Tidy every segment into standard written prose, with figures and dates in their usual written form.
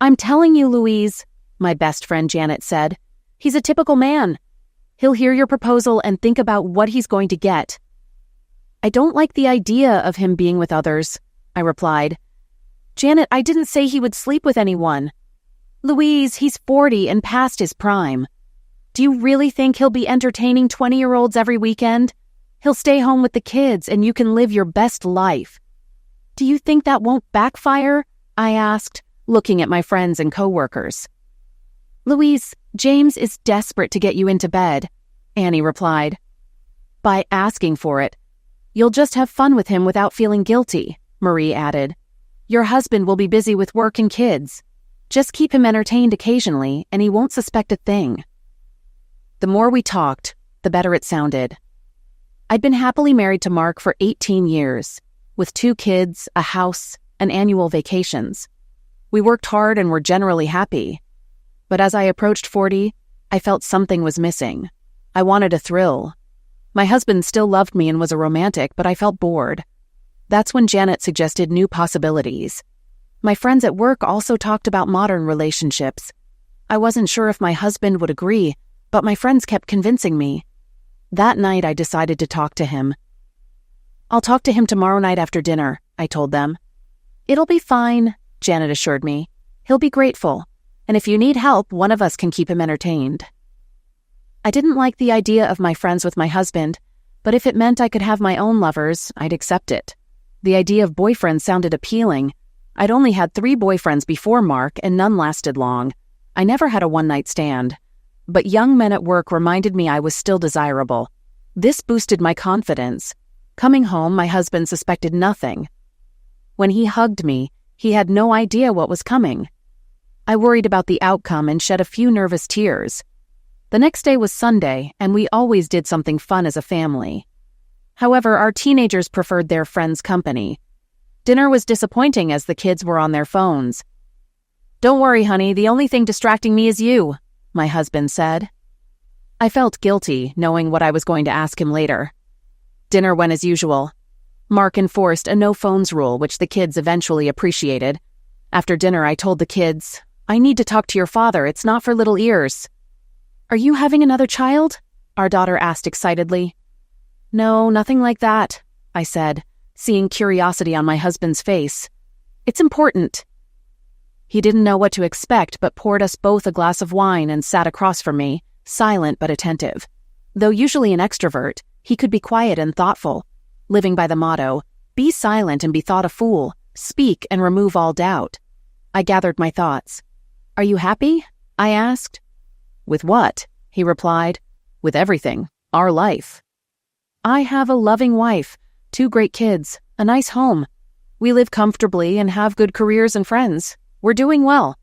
I'm telling you, Louise, my best friend Janet said. He's a typical man. He'll hear your proposal and think about what he's going to get. I don't like the idea of him being with others, I replied. Janet, I didn't say he would sleep with anyone. Louise, he's 40 and past his prime. Do you really think he'll be entertaining 20-year-olds every weekend? He'll stay home with the kids and you can live your best life. Do you think that won't backfire? I asked, looking at my friends and coworkers. Louise, James is desperate to get you into bed, Annie replied. By asking for it. You'll just have fun with him without feeling guilty, Marie added. Your husband will be busy with work and kids. Just keep him entertained occasionally and he won't suspect a thing. The more we talked, the better it sounded. I'd been happily married to Mark for 18 years, with 2 kids, a house, and annual vacations. We worked hard and were generally happy. But as I approached 40, I felt something was missing. I wanted a thrill. My husband still loved me and was a romantic, but I felt bored. That's when Janet suggested new possibilities. My friends at work also talked about modern relationships. I wasn't sure if my husband would agree, but my friends kept convincing me. That night, I decided to talk to him. I'll talk to him tomorrow night after dinner, I told them. It'll be fine, Janet assured me. He'll be grateful, and if you need help, one of us can keep him entertained. I didn't like the idea of my friends with my husband, but if it meant I could have my own lovers, I'd accept it. The idea of boyfriends sounded appealing. I'd only had 3 boyfriends before Mark, and none lasted long. I never had a one-night stand. But young men at work reminded me I was still desirable. This boosted my confidence. Coming home, my husband suspected nothing. When he hugged me, he had no idea what was coming. I worried about the outcome and shed a few nervous tears. The next day was Sunday, and we always did something fun as a family. However, our teenagers preferred their friends' company. Dinner was disappointing as the kids were on their phones. Don't worry, honey, the only thing distracting me is you, my husband said. I felt guilty, knowing what I was going to ask him later. Dinner went as usual. Mark enforced a no-phones rule, which the kids eventually appreciated. After dinner, I told the kids, I need to talk to your father, it's not for little ears. Are you having another child? Our daughter asked excitedly. No, nothing like that, I said, seeing curiosity on my husband's face. It's important. He didn't know what to expect, but poured us both a glass of wine and sat across from me, silent but attentive. Though usually an extrovert, he could be quiet and thoughtful, living by the motto, be silent and be thought a fool, speak and remove all doubt. I gathered my thoughts. Are you happy? I asked. With what? He replied. With everything. Our life. I have a loving wife, 2 great kids, a nice home. We live comfortably and have good careers and friends. We're doing well.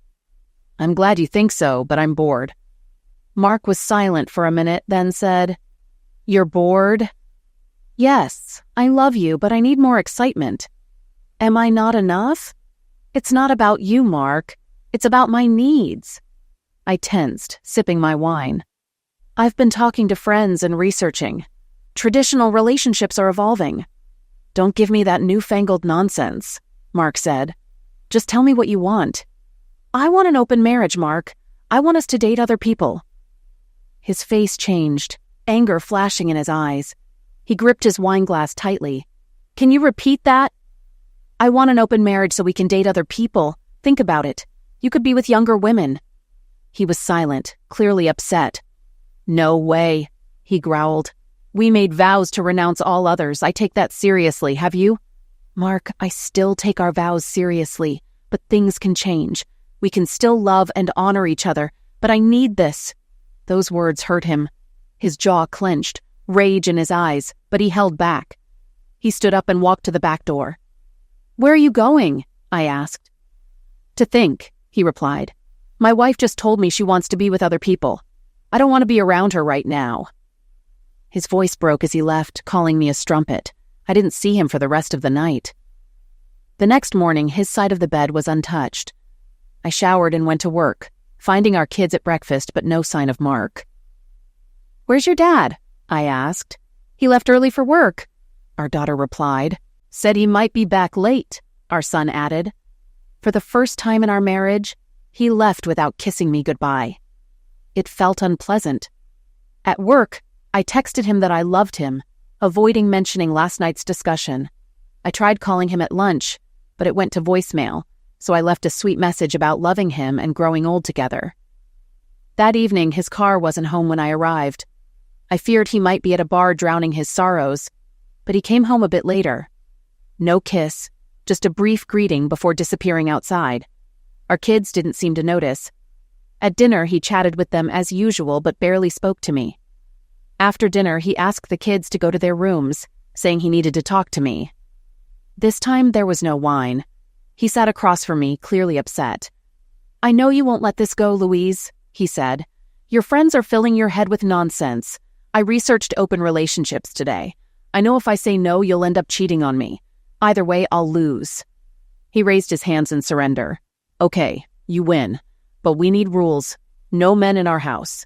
I'm glad you think so, but I'm bored. Mark was silent for a minute, then said, You're bored? Yes, I love you, but I need more excitement. Am I not enough? It's not about you, Mark. It's about my needs. I tensed, sipping my wine. I've been talking to friends and researching. Traditional relationships are evolving. Don't give me that newfangled nonsense, Mark said. Just tell me what you want. I want an open marriage, Mark. I want us to date other people. His face changed, anger flashing in his eyes. He gripped his wine glass tightly. Can you repeat that? I want an open marriage so we can date other people. Think about it. You could be with younger women. He was silent, clearly upset. No way, he growled. We made vows to renounce all others. I take that seriously, have you? Mark, I still take our vows seriously, but things can change. We can still love and honor each other, but I need this. Those words hurt him. His jaw clenched, rage in his eyes, but he held back. He stood up and walked to the back door. Where are you going? I asked. To think, he replied. My wife just told me she wants to be with other people. I don't want to be around her right now. His voice broke as he left, calling me a strumpet. I didn't see him for the rest of the night. The next morning, his side of the bed was untouched. I showered and went to work, finding our kids at breakfast, but no sign of Mark. Where's your dad? I asked. He left early for work, our daughter replied. Said he might be back late, our son added. For the first time in our marriage, He left without kissing me goodbye. It felt unpleasant. At work, I texted him that I loved him, avoiding mentioning last night's discussion. I tried calling him at lunch, but it went to voicemail, so I left a sweet message about loving him and growing old together. That evening, his car wasn't home when I arrived. I feared he might be at a bar drowning his sorrows, but he came home a bit later. No kiss, just a brief greeting before disappearing outside. Our kids didn't seem to notice. At dinner, he chatted with them as usual but barely spoke to me. After dinner, he asked the kids to go to their rooms, saying he needed to talk to me. This time, there was no wine. He sat across from me, clearly upset. "I know you won't let this go, Louise," he said. "Your friends are filling your head with nonsense. I researched open relationships today. I know if I say no, you'll end up cheating on me. Either way, I'll lose." He raised his hands in surrender. "Okay, you win. But we need rules. No men in our house."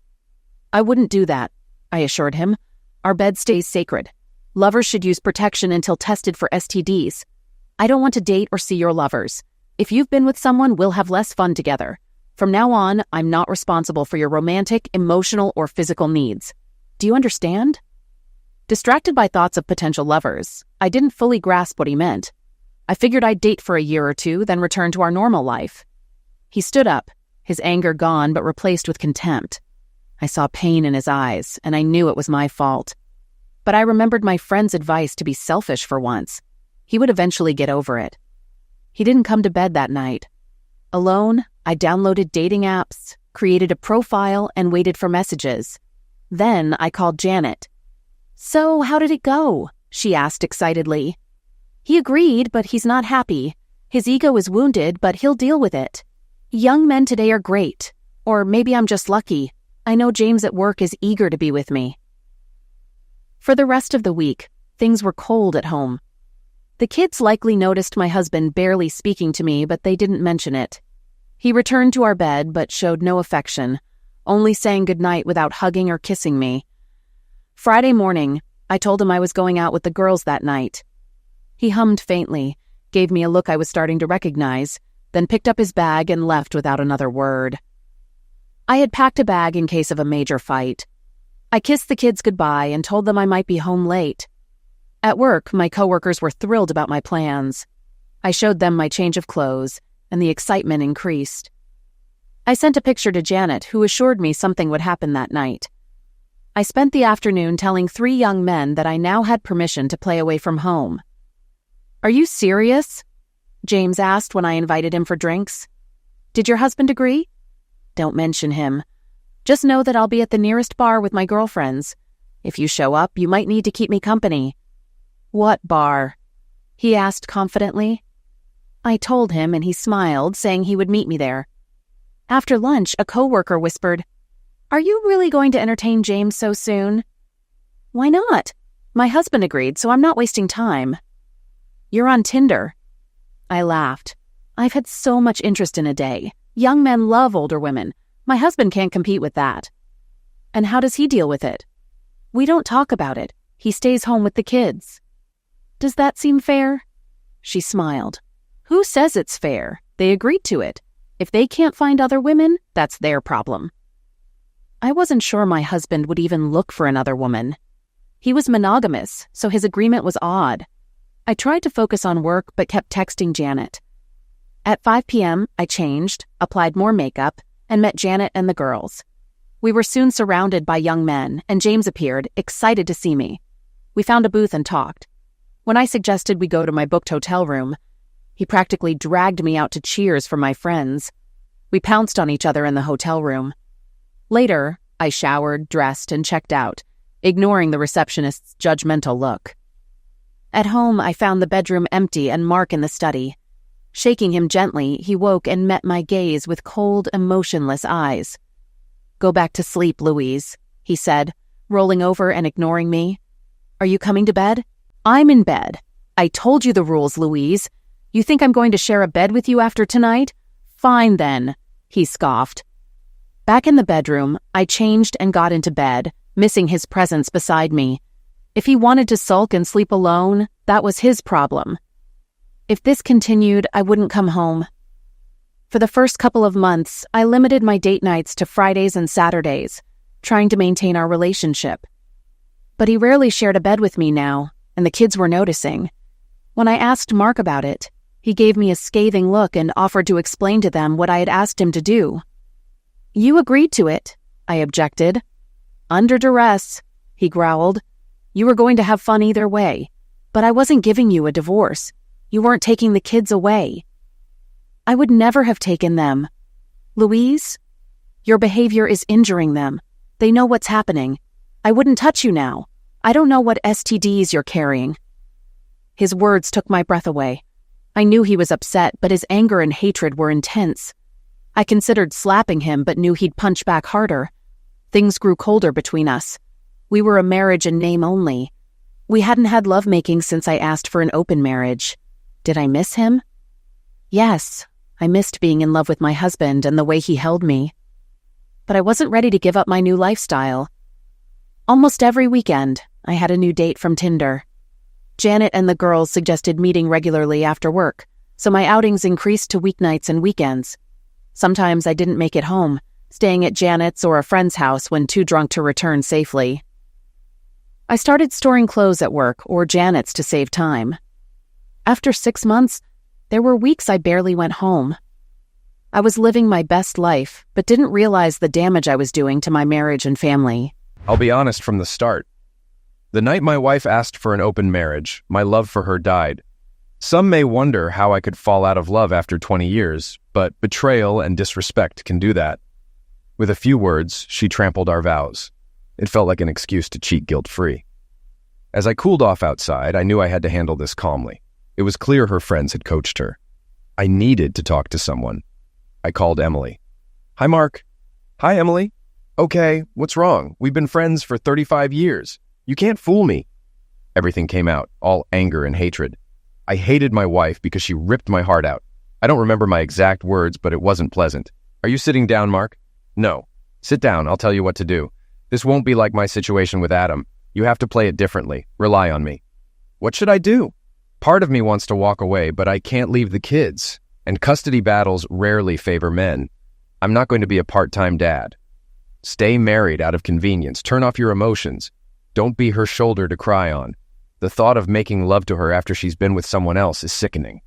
"I wouldn't do that," I assured him. "Our bed stays sacred. Lovers should use protection until tested for STDs. I don't want to date or see your lovers. If you've been with someone, we'll have less fun together. From now on, I'm not responsible for your romantic, emotional, or physical needs. Do you understand?" Distracted by thoughts of potential lovers, I didn't fully grasp what he meant. I figured I'd date for a year or two, then return to our normal life. He stood up, his anger gone but replaced with contempt. I saw pain in his eyes, and I knew it was my fault. But I remembered my friend's advice to be selfish for once. He would eventually get over it. He didn't come to bed that night. Alone, I downloaded dating apps, created a profile, and waited for messages. Then I called Janet. "So, how did it go?" she asked excitedly. "He agreed, but he's not happy. His ego is wounded, but he'll deal with it. Young men today are great. Or maybe I'm just lucky. I know James at work is eager to be with me." For the rest of the week, things were cold at home. The kids likely noticed my husband barely speaking to me, but they didn't mention it. He returned to our bed, but showed no affection, only saying goodnight without hugging or kissing me. Friday morning, I told him I was going out with the girls that night. He hummed faintly, gave me a look I was starting to recognize, then picked up his bag and left without another word. I had packed a bag in case of a major fight. I kissed the kids goodbye and told them I might be home late. At work, my coworkers were thrilled about my plans. I showed them my change of clothes, and the excitement increased. I sent a picture to Janet, who assured me something would happen that night. I spent the afternoon telling 3 young men that I now had permission to play away from home. "Are you serious?" James asked when I invited him for drinks. "Did your husband agree?" "Don't mention him. Just know that I'll be at the nearest bar with my girlfriends. If you show up, you might need to keep me company." "What bar?" he asked confidently. I told him, and he smiled, saying he would meet me there. After lunch, a coworker whispered, "Are you really going to entertain James so soon?" "Why not? My husband agreed, so I'm not wasting time." "You're on Tinder." I laughed. I've had so much interest in a day. Young men love older women. My husband can't compete with that. "And how does he deal with it?" "We don't talk about it. He stays home with the kids." "Does that seem fair?" She smiled. "Who says it's fair? They agreed to it. If they can't find other women, that's their problem." I wasn't sure my husband would even look for another woman. He was monogamous, so his agreement was odd. I tried to focus on work but kept texting Janet. At 5 p.m., I changed, applied more makeup, and met Janet and the girls. We were soon surrounded by young men, and James appeared, excited to see me. We found a booth and talked. When I suggested we go to my booked hotel room, he practically dragged me out to cheers from my friends. We pounced on each other in the hotel room. Later, I showered, dressed, and checked out, ignoring the receptionist's judgmental look. At home, I found the bedroom empty and Mark in the study. Shaking him gently, he woke and met my gaze with cold, emotionless eyes. "Go back to sleep, Louise," he said, rolling over and ignoring me. "Are you coming to bed?" "I'm in bed. I told you the rules, Louise. You think I'm going to share a bed with you after tonight? Fine then," he scoffed. Back in the bedroom, I changed and got into bed, missing his presence beside me. If he wanted to sulk and sleep alone, that was his problem. If this continued, I wouldn't come home. For the first couple of months, I limited my date nights to Fridays and Saturdays, trying to maintain our relationship. But he rarely shared a bed with me now, and the kids were noticing. When I asked Mark about it, he gave me a scathing look and offered to explain to them what I had asked him to do. "You agreed to it," I objected. "Under duress," he growled. "You were going to have fun either way, but I wasn't giving you a divorce. You weren't taking the kids away." "I would never have taken them. Louise, your behavior is injuring them. They know what's happening. I wouldn't touch you now. I don't know what STDs you're carrying." His words took my breath away. I knew he was upset, but his anger and hatred were intense. I considered slapping him, but knew he'd punch back harder. Things grew colder between us. We were a marriage in name only. We hadn't had lovemaking since I asked for an open marriage. Did I miss him? Yes, I missed being in love with my husband and the way he held me. But I wasn't ready to give up my new lifestyle. Almost every weekend, I had a new date from Tinder. Janet and the girls suggested meeting regularly after work, so my outings increased to weeknights and weekends. Sometimes I didn't make it home, staying at Janet's or a friend's house when too drunk to return safely. I started storing clothes at work or Janet's to save time. After 6 months, there were weeks I barely went home. I was living my best life, but didn't realize the damage I was doing to my marriage and family. I'll be honest from the start. The night my wife asked for an open marriage, my love for her died. Some may wonder how I could fall out of love after 20 years, but betrayal and disrespect can do that. With a few words, she trampled our vows. It felt like an excuse to cheat guilt-free. As I cooled off outside, I knew I had to handle this calmly. It was clear her friends had coached her. I needed to talk to someone. I called Emily. "Hi, Mark." "Hi, Emily." "Okay, what's wrong? We've been friends for 35 years. You can't fool me." Everything came out, all anger and hatred. I hated my wife because she ripped my heart out. I don't remember my exact words, but it wasn't pleasant. "Are you sitting down, Mark?" "No." "Sit down, I'll tell you what to do. This won't be like my situation with Adam. You have to play it differently. Rely on me." "What should I do?" "Part of me wants to walk away, but I can't leave the kids. And custody battles rarely favor men. I'm not going to be a part-time dad. Stay married out of convenience. Turn off your emotions. Don't be her shoulder to cry on. The thought of making love to her after she's been with someone else is sickening."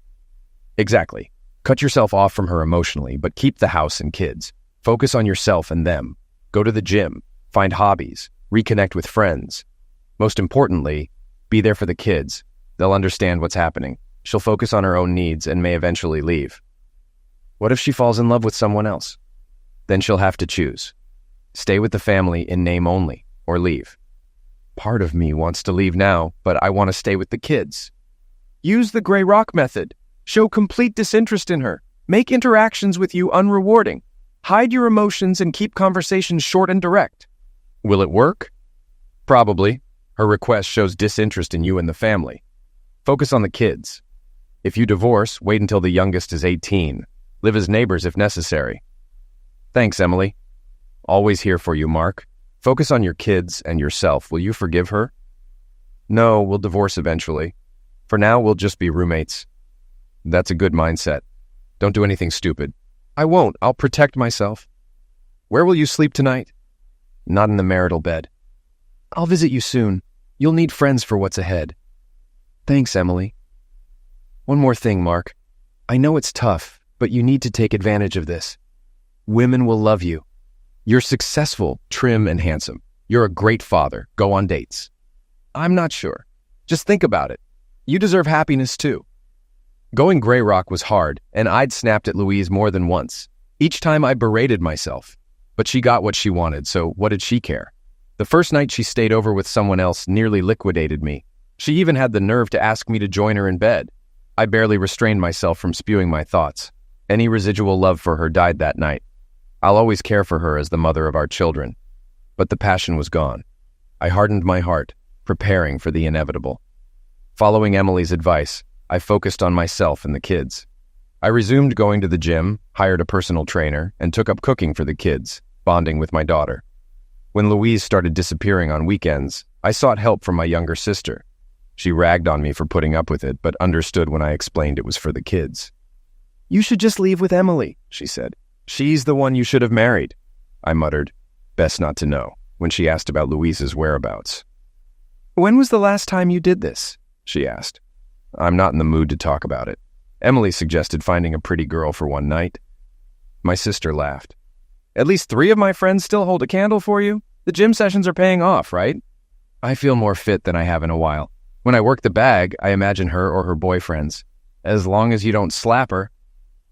"Exactly. Cut yourself off from her emotionally, but keep the house and kids. Focus on yourself and them. Go to the gym. Find hobbies. Reconnect with friends. Most importantly, be there for the kids. They'll understand what's happening. She'll focus on her own needs and may eventually leave." "What if she falls in love with someone else?" "Then she'll have to choose. Stay with the family in name only, or leave." "Part of me wants to leave now, but I want to stay with the kids." "Use the gray rock method. Show complete disinterest in her. Make interactions with you unrewarding. Hide your emotions and keep conversations short and direct." "Will it work?" "Probably. Her request shows disinterest in you and the family. Focus on the kids. If you divorce, wait until the youngest is 18. Live as neighbors if necessary." "Thanks, Emily." "Always here for you, Mark. Focus on your kids and yourself. Will you forgive her?" "No, we'll divorce eventually. For now, we'll just be roommates." "That's a good mindset. Don't do anything stupid." "I won't. I'll protect myself." "Where will you sleep tonight?" "Not in the marital bed." "I'll visit you soon. You'll need friends for what's ahead." "Thanks, Emily." "One more thing, Mark. I know it's tough, but you need to take advantage of this. Women will love you. You're successful, trim, and handsome. You're a great father. Go on dates." "I'm not sure. Just think about it. You deserve happiness too." Going gray rock was hard, and I'd snapped at Louise more than once. Each time I berated myself. But she got what she wanted, so what did she care? The first night she stayed over with someone else nearly liquidated me. She even had the nerve to ask me to join her in bed. I barely restrained myself from spewing my thoughts. Any residual love for her died that night. I'll always care for her as the mother of our children. But the passion was gone. I hardened my heart, preparing for the inevitable. Following Emily's advice, I focused on myself and the kids. I resumed going to the gym, hired a personal trainer, and took up cooking for the kids, bonding with my daughter. When Louise started disappearing on weekends, I sought help from my younger sister. She ragged on me for putting up with it, but understood when I explained it was for the kids. "You should just leave with Emily," she said. "She's the one you should have married." I muttered, "Best not to know," when she asked about Louise's whereabouts. "When was the last time you did this?" she asked. I'm not in the mood to talk about it. Emily suggested finding a pretty girl for one night. My sister laughed. "At least 3 of my friends still hold a candle for you. The gym sessions are paying off, right?" I feel more fit than I have in a while. When I work the bag, I imagine her or her boyfriends. As long as you don't slap her.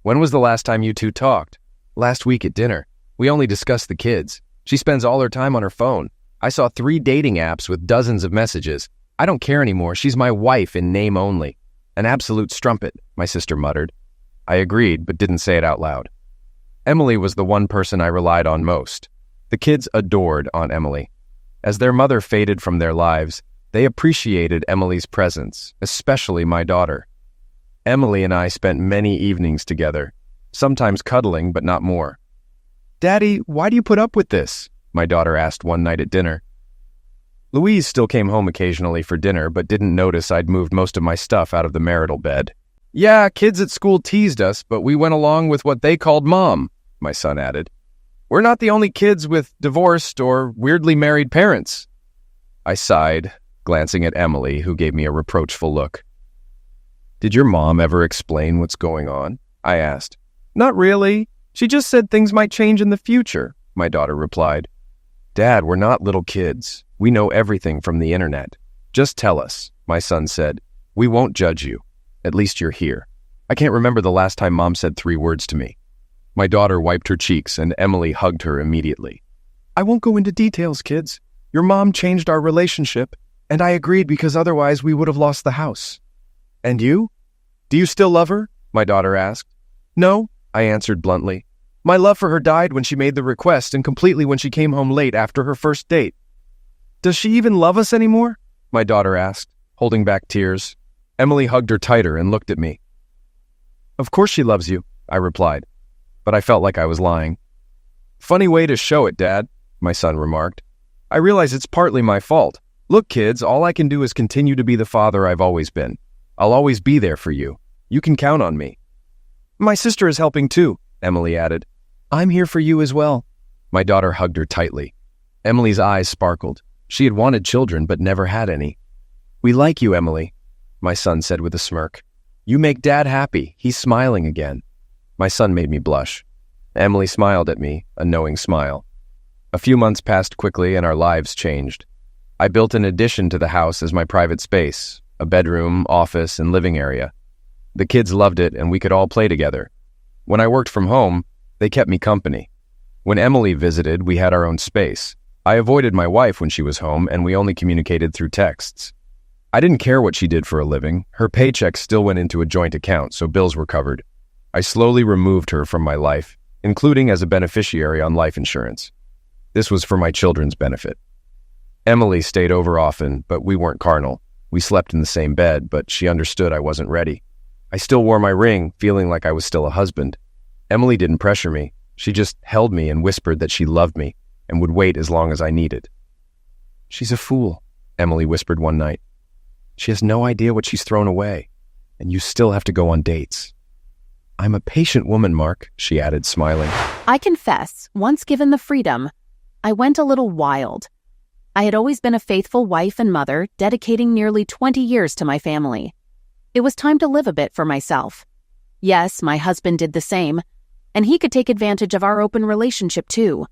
"When was the last time you two talked?" "Last week at dinner. We only discussed the kids. She spends all her time on her phone. I saw 3 dating apps with dozens of messages. I don't care anymore. She's my wife in name only." "An absolute strumpet," my sister muttered. I agreed, but didn't say it out loud. Emily was the one person I relied on most. The kids adored Aunt Emily. As their mother faded from their lives, they appreciated Emily's presence, especially my daughter. Emily and I spent many evenings together, sometimes cuddling, but not more. "Daddy, why do you put up with this?" my daughter asked one night at dinner. Louise still came home occasionally for dinner, but didn't notice I'd moved most of my stuff out of the marital bed. "Yeah, kids at school teased us, but we went along with what they called Mom," my son added. "We're not the only kids with divorced or weirdly married parents." I sighed, glancing at Emily, who gave me a reproachful look. "Did your mom ever explain what's going on?" I asked. "Not really. She just said things might change in the future," my daughter replied. "Dad, we're not little kids. We know everything from the internet. Just tell us," my son said. "We won't judge you. At least you're here." I can't remember the last time Mom said 3 words to me. My daughter wiped her cheeks and Emily hugged her immediately. "I won't go into details, kids. Your mom changed our relationship, and I agreed because otherwise we would have lost the house." "And you? Do you still love her?" my daughter asked. "No," I answered bluntly. "My love for her died when she made the request and completely when she came home late after her first date." "Does she even love us anymore?" my daughter asked, holding back tears. Emily hugged her tighter and looked at me. "Of course she loves you," I replied, but I felt like I was lying. "Funny way to show it, Dad," my son remarked. "I realize it's partly my fault. Look, kids, all I can do is continue to be the father I've always been. I'll always be there for you. You can count on me." "My sister is helping too," Emily added. "I'm here for you as well." My daughter hugged her tightly. Emily's eyes sparkled. She had wanted children, but never had any. "We like you, Emily," my son said with a smirk. "You make Dad happy. He's smiling again." My son made me blush. Emily smiled at me, a knowing smile. A few months passed quickly and our lives changed. I built an addition to the house as my private space, a bedroom, office, and living area. The kids loved it and we could all play together. When I worked from home, they kept me company. When Emily visited, we had our own space. I avoided my wife when she was home and we only communicated through texts. I didn't care what she did for a living. Her paycheck still went into a joint account, so bills were covered. I slowly removed her from my life, including as a beneficiary on life insurance. This was for my children's benefit. Emily stayed over often, but we weren't carnal. We slept in the same bed, but she understood I wasn't ready. I still wore my ring, feeling like I was still a husband. Emily didn't pressure me. She just held me and whispered that she loved me and would wait as long as I needed. "She's a fool," Emily whispered one night. "She has no idea what she's thrown away, and you still have to go on dates." "I'm a patient woman, Mark," she added, smiling. I confess, once given the freedom, I went a little wild. I had always been a faithful wife and mother, dedicating nearly 20 years to my family. It was time to live a bit for myself. Yes, my husband did the same, and he could take advantage of our open relationship too.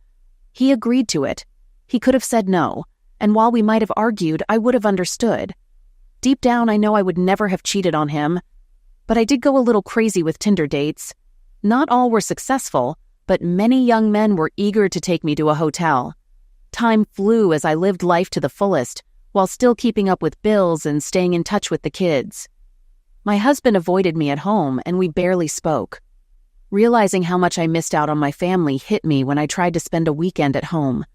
He agreed to it. He could have said no, and while we might have argued, I would have understood. Deep down, I know I would never have cheated on him, but I did go a little crazy with Tinder dates. Not all were successful, but many young men were eager to take me to a hotel. Time flew as I lived life to the fullest, while still keeping up with bills and staying in touch with the kids. My husband avoided me at home, and we barely spoke. Realizing how much I missed out on my family hit me when I tried to spend a weekend at home.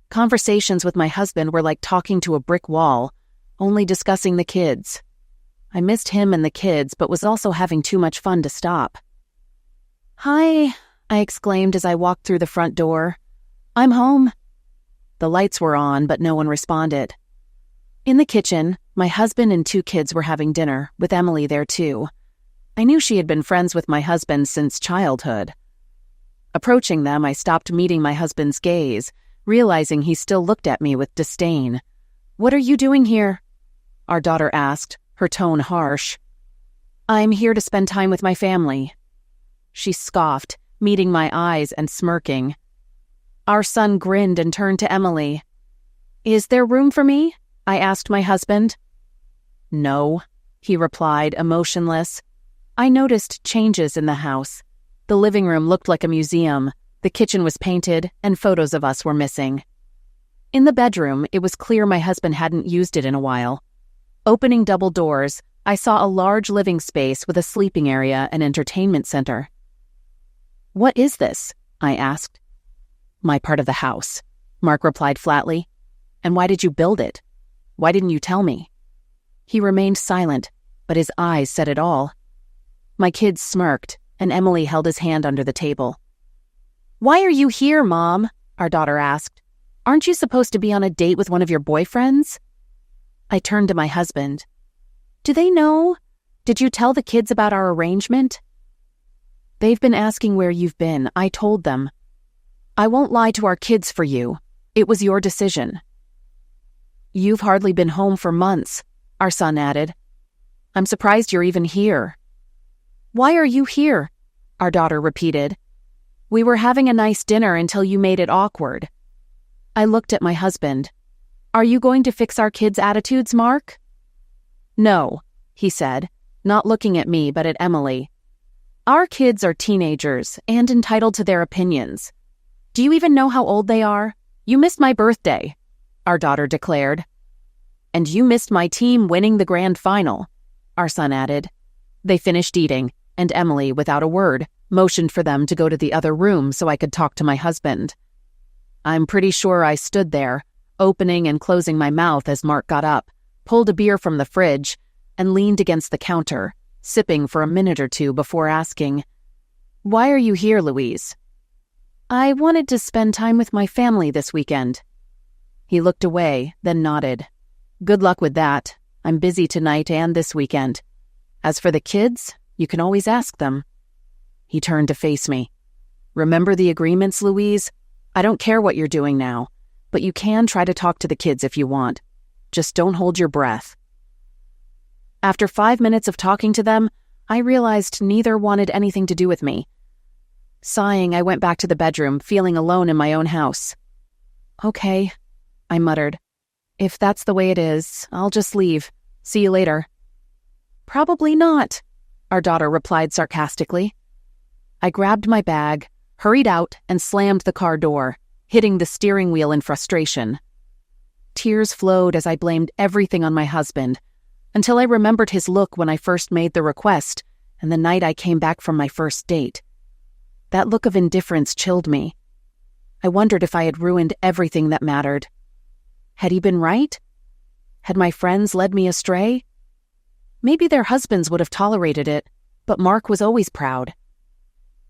Conversations with my husband were like talking to a brick wall, only discussing the kids. I missed him and the kids, but was also having too much fun to stop. "Hi," I exclaimed as I walked through the front door. "I'm home." The lights were on, but no one responded. In the kitchen, my husband and 2 kids were having dinner, with Emily there too. I knew she had been friends with my husband since childhood. Approaching them, I stopped meeting my husband's gaze, realizing he still looked at me with disdain. "What are you doing here?" our daughter asked, her tone harsh. "I'm here to spend time with my family." She scoffed, meeting my eyes and smirking. Our son grinned and turned to Emily. "Is there room for me?" I asked my husband. "No," he replied, emotionless. I noticed changes in the house. The living room looked like a museum, the kitchen was painted, and photos of us were missing. In the bedroom, it was clear my husband hadn't used it in a while. Opening double doors, I saw a large living space with a sleeping area and entertainment center. "What is this?" I asked. "My part of the house," Mark replied flatly. "And why did you build it? Why didn't you tell me?" He remained silent, but his eyes said it all. My kids smirked, and Emily held his hand under the table. "Why are you here, Mom?" our daughter asked. "Aren't you supposed to be on a date with one of your boyfriends?" I turned to my husband. "Do they know? Did you tell the kids about our arrangement?" "They've been asking where you've been. I told them." "I won't lie to our kids for you. It was your decision." "You've hardly been home for months," our son added. "I'm surprised you're even here." "Why are you here?" our daughter repeated. "We were having a nice dinner until you made it awkward." I looked at my husband. "Are you going to fix our kids' attitudes, Mark?" "No," he said, not looking at me but at Emily. "Our kids are teenagers and entitled to their opinions. Do you even know how old they are? You missed my birthday," our daughter declared. "And you missed my team winning the grand final," our son added. They finished eating, and Emily, without a word, motioned for them to go to the other room so I could talk to my husband. I'm pretty sure I stood there, opening and closing my mouth as Mark got up, pulled a beer from the fridge, and leaned against the counter, sipping for a minute or two before asking, "Why are you here, Louise?" "I wanted to spend time with my family this weekend." He looked away, then nodded. "Good luck with that. I'm busy tonight and this weekend. As for the kids, you can always ask them." He turned to face me. "Remember the agreements, Louise? I don't care what you're doing now, but you can try to talk to the kids if you want. Just don't hold your breath." After 5 minutes of talking to them, I realized neither wanted anything to do with me. Sighing, I went back to the bedroom, feeling alone in my own house. "Okay," I muttered. "If that's the way it is, I'll just leave. See you later." "Probably not," our daughter replied sarcastically. I grabbed my bag, hurried out, and slammed the car door, hitting the steering wheel in frustration. Tears flowed as I blamed everything on my husband, until I remembered his look when I first made the request and the night I came back from my first date. That look of indifference chilled me. I wondered if I had ruined everything that mattered. Had he been right? Had my friends led me astray? Maybe their husbands would have tolerated it, but Mark was always proud.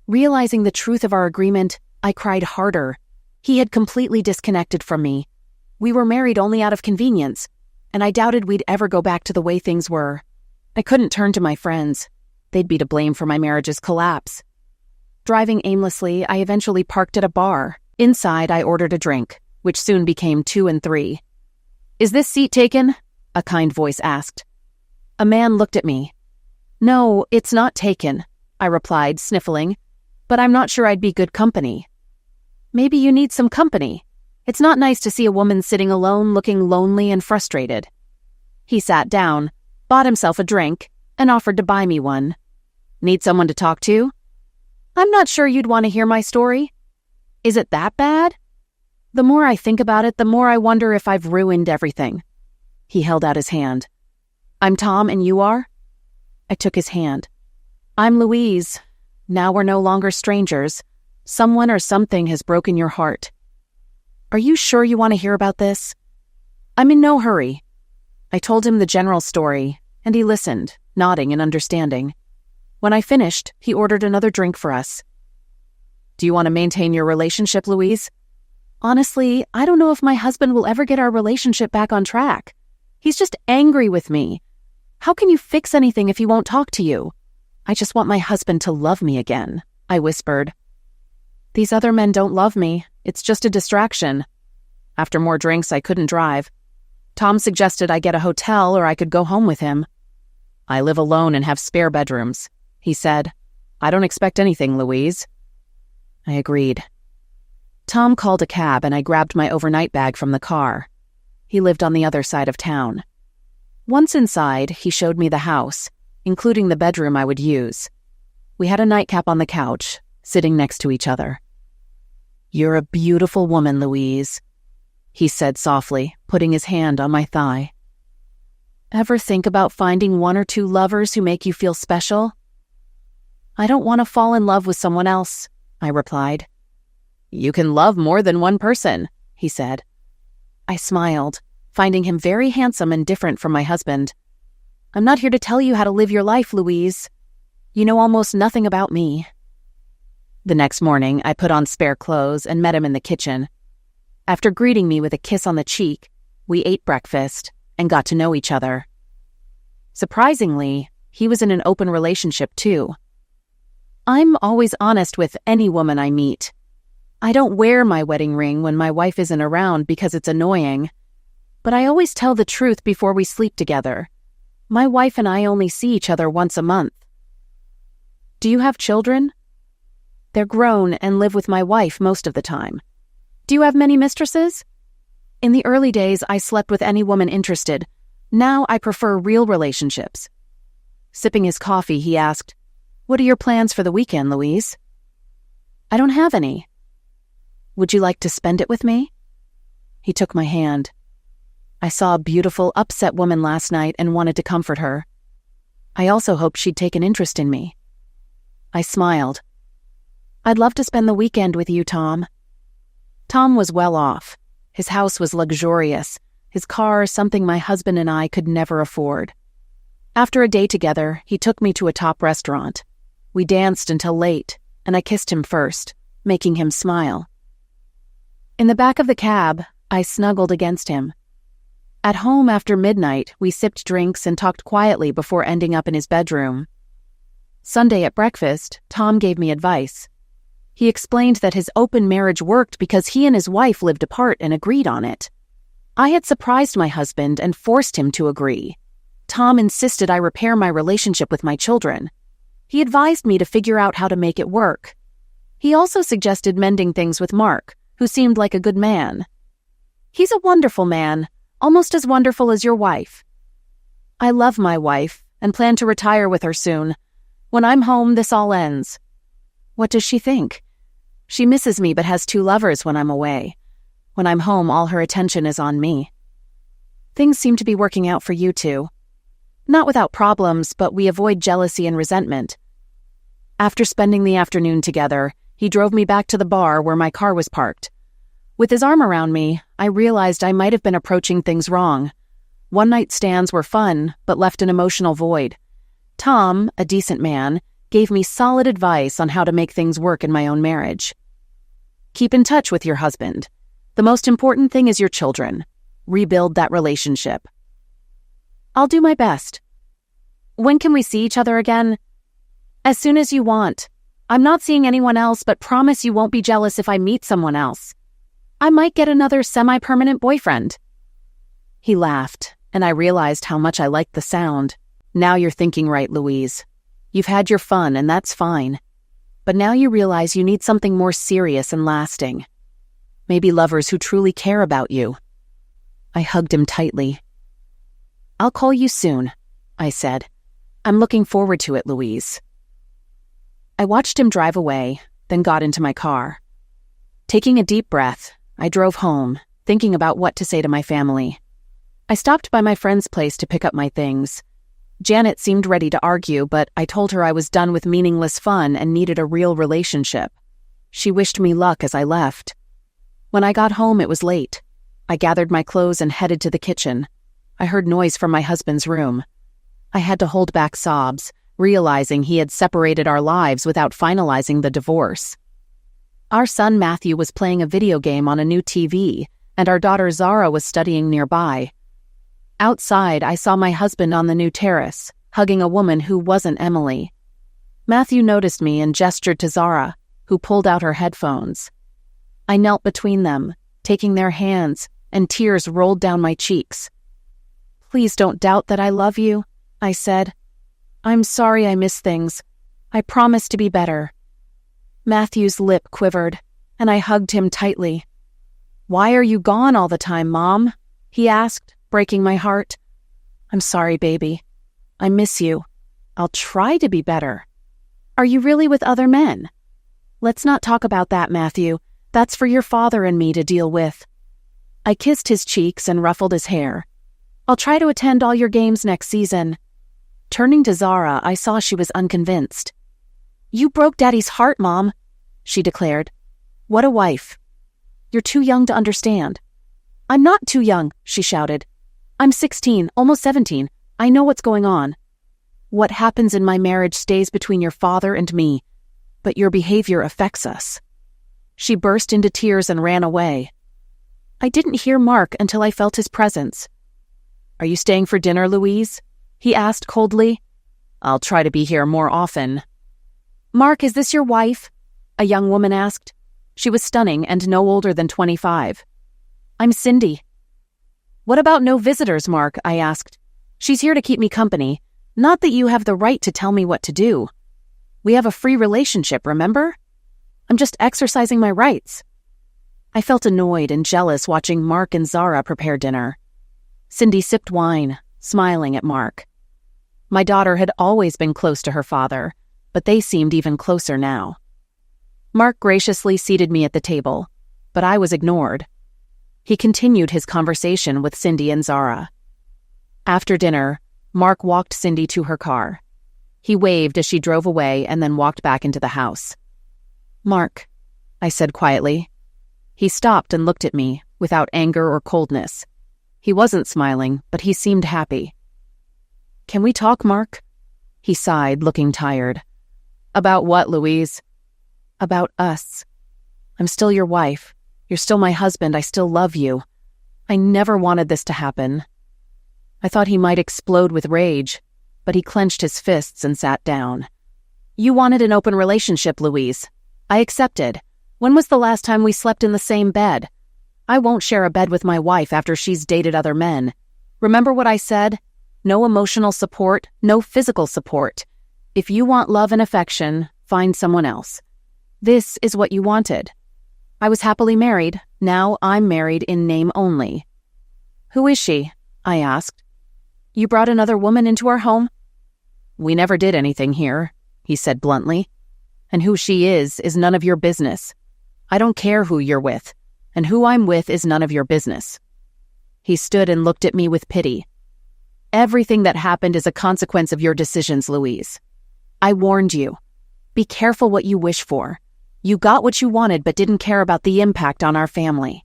Realizing the truth of our agreement, I cried harder. He had completely disconnected from me. We were married only out of convenience, and I doubted we'd ever go back to the way things were. I couldn't turn to my friends. They'd be to blame for my marriage's collapse. Driving aimlessly, I eventually parked at a bar. Inside, I ordered a drink, which soon became 2 and 3. "Is this seat taken?" a kind voice asked. A man looked at me. "No, it's not taken," I replied, sniffling, "but I'm not sure I'd be good company." "Maybe you need some company. It's not nice to see a woman sitting alone looking lonely and frustrated." He sat down, bought himself a drink, and offered to buy me one. "Need someone to talk to?" "I'm not sure you'd want to hear my story." "Is it that bad?" "The more I think about it, the more I wonder if I've ruined everything." He held out his hand. "I'm Tom, and you are?" I took his hand. "I'm Louise. Now we're no longer strangers. Someone or something has broken your heart." "Are you sure you want to hear about this?" "I'm in no hurry." I told him the general story, and he listened, nodding in understanding. When I finished, he ordered another drink for us. "Do you want to maintain your relationship, Louise?" "Honestly, I don't know if my husband will ever get our relationship back on track. He's just angry with me. How can you fix anything if he won't talk to you?" I just want my husband to love me again, I whispered. These other men don't love me. It's just a distraction. After more drinks, I couldn't drive. Tom suggested I get a hotel or I could go home with him. I live alone and have spare bedrooms, he said. I don't expect anything, Louise. I agreed. Tom called a cab and I grabbed my overnight bag from the car. He lived on the other side of town. Once inside, he showed me the house, including the bedroom I would use. We had a nightcap on the couch, sitting next to each other. You're a beautiful woman, Louise, he said softly, putting his hand on my thigh. Ever think about finding one or two lovers who make you feel special? I don't want to fall in love with someone else, I replied. You can love more than one person, he said. I smiled, finding him very handsome and different from my husband. I'm not here to tell you how to live your life, Louise. You know almost nothing about me. The next morning, I put on spare clothes and met him in the kitchen. After greeting me with a kiss on the cheek, we ate breakfast and got to know each other. Surprisingly, he was in an open relationship too. I'm always honest with any woman I meet. I don't wear my wedding ring when my wife isn't around because it's annoying, but I always tell the truth before we sleep together. My wife and I only see each other once a month. Do you have children? They're grown and live with my wife most of the time. Do you have many mistresses? In the early days, I slept with any woman interested. Now I prefer real relationships. Sipping his coffee, he asked, What are your plans for the weekend, Louise? I don't have any. Would you like to spend it with me? He took my hand. I saw a beautiful, upset woman last night and wanted to comfort her. I also hoped she'd take an interest in me. I smiled. I'd love to spend the weekend with you, Tom. Tom was well off. His house was luxurious, his car something my husband and I could never afford. After a day together, he took me to a top restaurant. We danced until late, and I kissed him first, making him smile. In the back of the cab, I snuggled against him. At home after midnight, we sipped drinks and talked quietly before ending up in his bedroom. Sunday at breakfast, Tom gave me advice. He explained that his open marriage worked because he and his wife lived apart and agreed on it. I had surprised my husband and forced him to agree. Tom insisted I repair my relationship with my children. He advised me to figure out how to make it work. He also suggested mending things with Mark, who seemed like a good man. He's a wonderful man, almost as wonderful as your wife. I love my wife and plan to retire with her soon. When I'm home, this all ends. What does she think? She misses me but has two lovers when I'm away. When I'm home, all her attention is on me. Things seem to be working out for you two. Not without problems, but we avoid jealousy and resentment. After spending the afternoon together, he drove me back to the bar where my car was parked. With his arm around me, I realized I might have been approaching things wrong. One-night stands were fun, but left an emotional void. Tom, a decent man, gave me solid advice on how to make things work in my own marriage. Keep in touch with your husband. The most important thing is your children. Rebuild that relationship. I'll do my best. When can we see each other again? As soon as you want. I'm not seeing anyone else, but promise you won't be jealous if I meet someone else. I might get another semi-permanent boyfriend. He laughed, and I realized how much I liked the sound. Now you're thinking right, Louise. You've had your fun, and that's fine. But now you realize you need something more serious and lasting. Maybe lovers who truly care about you. I hugged him tightly. I'll call you soon, I said. I'm looking forward to it, Louise. I watched him drive away, then got into my car. Taking a deep breath, I drove home, thinking about what to say to my family. I stopped by my friend's place to pick up my things. Janet seemed ready to argue, but I told her I was done with meaningless fun and needed a real relationship. She wished me luck as I left. When I got home, it was late. I gathered my clothes and headed to the kitchen. I heard noise from my husband's room. I had to hold back sobs, realizing he had separated our lives without finalizing the divorce. Our son Matthew was playing a video game on a new TV, and our daughter Zara was studying nearby. Outside, I saw my husband on the new terrace, hugging a woman who wasn't Emily. Matthew noticed me and gestured to Zara, who pulled out her headphones. I knelt between them, taking their hands, and tears rolled down my cheeks. "Please don't doubt that I love you," I said. "I'm sorry I miss things. I promise to be better." Matthew's lip quivered, and I hugged him tightly. "Why are you gone all the time, Mom?" he asked, breaking my heart. "I'm sorry, baby. I miss you. I'll try to be better." "Are you really with other men?" "Let's not talk about that, Matthew. That's for your father and me to deal with." I kissed his cheeks and ruffled his hair. "I'll try to attend all your games next season." Turning to Zara, I saw she was unconvinced. "You broke Daddy's heart, Mom," she declared. "What a wife." "You're too young to understand." "I'm not too young," she shouted. "I'm 16, almost 17. I know what's going on. What happens in my marriage stays between your father and me, but your behavior affects us." She burst into tears and ran away. I didn't hear Mark until I felt his presence. "Are you staying for dinner, Louise?" he asked coldly. "I'll try to be here more often." "Mark, is this your wife?" a young woman asked. She was stunning and no older than 25. "I'm Cindy." "What about no visitors, Mark?" I asked. "She's here to keep me company. Not that you have the right to tell me what to do. We have a free relationship, remember? I'm just exercising my rights." I felt annoyed and jealous watching Mark and Zara prepare dinner. Cindy sipped wine, smiling at Mark. My daughter had always been close to her father, but they seemed even closer now. Mark graciously seated me at the table, but I was ignored. He continued his conversation with Cindy and Zara. After dinner, Mark walked Cindy to her car. He waved as she drove away and then walked back into the house. "Mark," I said quietly. He stopped and looked at me, without anger or coldness. He wasn't smiling, but he seemed happy. "Can we talk, Mark?" He sighed, looking tired. "About what, Louise?" "About us. I'm still your wife. You're still my husband. I still love you. I never wanted this to happen." I thought he might explode with rage, but he clenched his fists and sat down. "You wanted an open relationship, Louise. I accepted. When was the last time we slept in the same bed? I won't share a bed with my wife after she's dated other men. Remember what I said? No emotional support, no physical support. If you want love and affection, find someone else. This is what you wanted. I was happily married. Now I'm married in name only." "Who is she?" I asked. "You brought another woman into our home?" "We never did anything here," he said bluntly. "And who she is none of your business. I don't care who you're with, and who I'm with is none of your business." He stood and looked at me with pity. "Everything that happened is a consequence of your decisions, Louise. I warned you. Be careful what you wish for. You got what you wanted but didn't care about the impact on our family."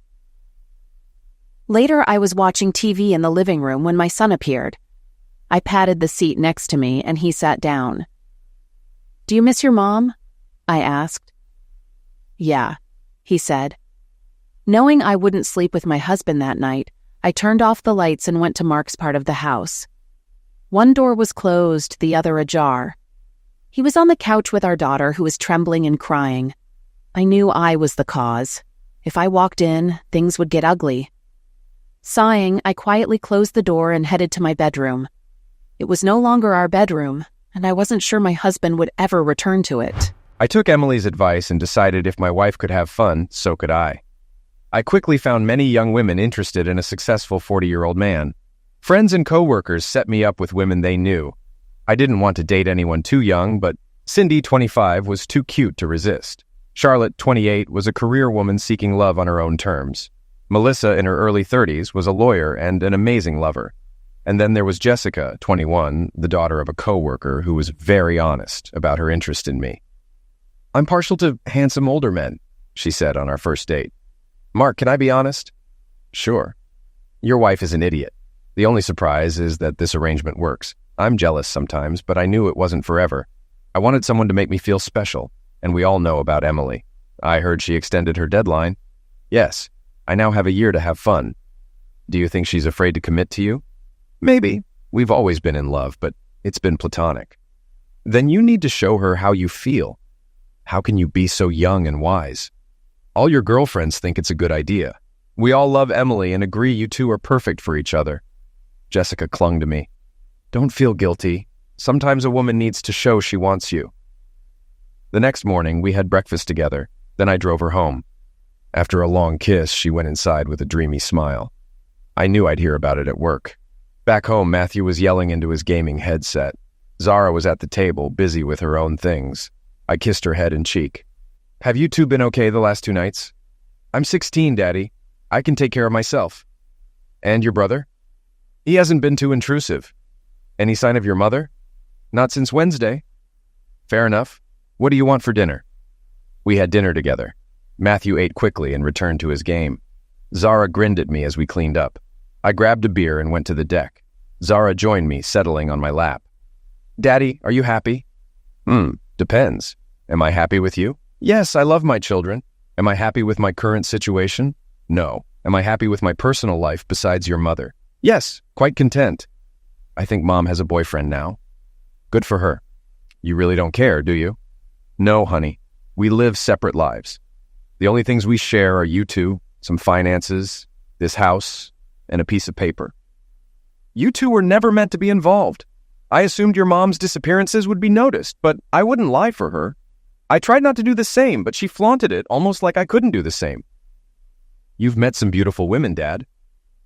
Later, I was watching TV in the living room when my son appeared. I patted the seat next to me and he sat down. "Do you miss your mom?" I asked. "Yeah," he said. Knowing I wouldn't sleep with my husband that night, I turned off the lights and went to Mark's part of the house. One door was closed, the other ajar. He was on the couch with our daughter, who was trembling and crying. I knew I was the cause. If I walked in, things would get ugly. Sighing, I quietly closed the door and headed to my bedroom. It was no longer our bedroom, and I wasn't sure my husband would ever return to it. I took Emily's advice and decided if my wife could have fun, so could I. I quickly found many young women interested in a successful 40-year-old man. Friends and coworkers set me up with women they knew. I didn't want to date anyone too young, but Cindy, 25, was too cute to resist. Charlotte, 28, was a career woman seeking love on her own terms. Melissa, in her early 30s, was a lawyer and an amazing lover. And then there was Jessica, 21, the daughter of a coworker who was very honest about her interest in me. "I'm partial to handsome older men," she said on our first date. "Mark, can I be honest?" "Sure." "Your wife is an idiot. The only surprise is that this arrangement works. I'm jealous sometimes, but I knew it wasn't forever. I wanted someone to make me feel special, and we all know about Emily. I heard she extended her deadline. Yes, I now have a year to have fun. Do you think she's afraid to commit to you?" "Maybe. We've always been in love, but it's been platonic." Then you need to show her how you feel. How can you be so young and wise? All your girlfriends think it's a good idea. We all love Emily and agree you two are perfect for each other. Jessica clung to me. Don't feel guilty. Sometimes a woman needs to show she wants you. The next morning, we had breakfast together. Then I drove her home. After a long kiss, she went inside with a dreamy smile. I knew I'd hear about it at work. Back home, Matthew was yelling into his gaming headset. Zara was at the table, busy with her own things. I kissed her head and cheek. Have you two been okay the last 2 nights? I'm 16, Daddy. I can take care of myself. And your brother? He hasn't been too intrusive. Any sign of your mother? Not since Wednesday. Fair enough. What do you want for dinner? We had dinner together. Matthew ate quickly and returned to his game. Zara grinned at me as we cleaned up. I grabbed a beer and went to the deck. Zara joined me, settling on my lap. Daddy, are you happy? Depends. Am I happy with you? Yes, I love my children. Am I happy with my current situation? No. Am I happy with my personal life besides your mother? Yes, quite content. I think Mom has a boyfriend now. Good for her. You really don't care, do you? No, honey. We live separate lives. The only things we share are you two, some finances, this house, and a piece of paper. You two were never meant to be involved. I assumed your mom's disappearances would be noticed, but I wouldn't lie for her. I tried not to do the same, but she flaunted it, almost like I couldn't do the same. You've met some beautiful women, Dad.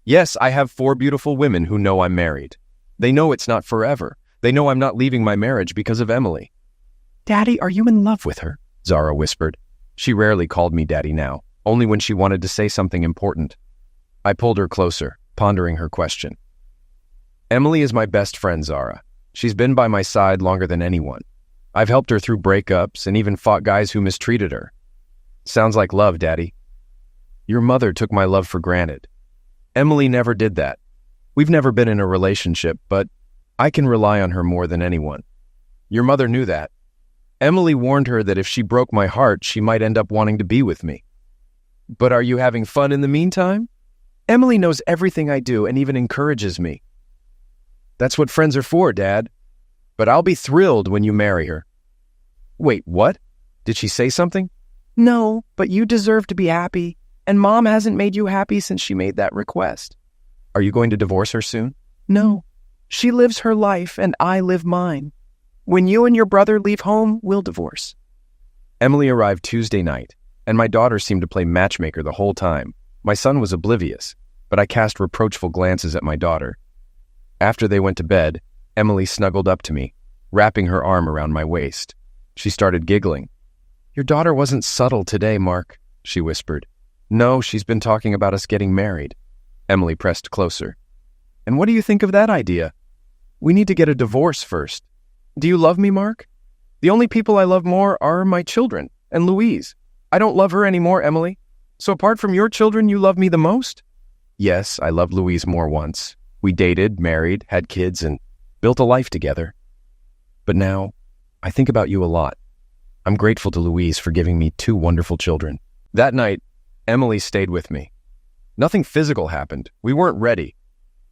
Yes, I have 4 beautiful women who know I'm married. They know it's not forever. They know I'm not leaving my marriage because of Emily. Daddy, are you in love with her? Zara whispered. She rarely called me Daddy now, only when she wanted to say something important. I pulled her closer, pondering her question. Emily is my best friend, Zara. She's been by my side longer than anyone. I've helped her through breakups and even fought guys who mistreated her. Sounds like love, Daddy. Your mother took my love for granted. Emily never did that. We've never been in a relationship, but I can rely on her more than anyone. Your mother knew that. Emily warned her that if she broke my heart, she might end up wanting to be with me. But are you having fun in the meantime? Emily knows everything I do and even encourages me. That's what friends are for, Dad. But I'll be thrilled when you marry her. Wait, what? Did she say something? No, but you deserve to be happy, and Mom hasn't made you happy since she made that request. Are you going to divorce her soon? No. She lives her life, and I live mine. When you and your brother leave home, we'll divorce. Emily arrived Tuesday night, and my daughter seemed to play matchmaker the whole time. My son was oblivious, but I cast reproachful glances at my daughter. After they went to bed, Emily snuggled up to me, wrapping her arm around my waist. She started giggling. Your daughter wasn't subtle today, Mark, she whispered. No, she's been talking about us getting married. Emily pressed closer. And what do you think of that idea? We need to get a divorce first. Do you love me, Mark? The only people I love more are my children and Louise. I don't love her anymore, Emily. So apart from your children, you love me the most? Yes, I loved Louise more once. We dated, married, had kids, and built a life together. But now, I think about you a lot. I'm grateful to Louise for giving me 2 wonderful children. That night, Emily stayed with me. Nothing physical happened. We weren't ready.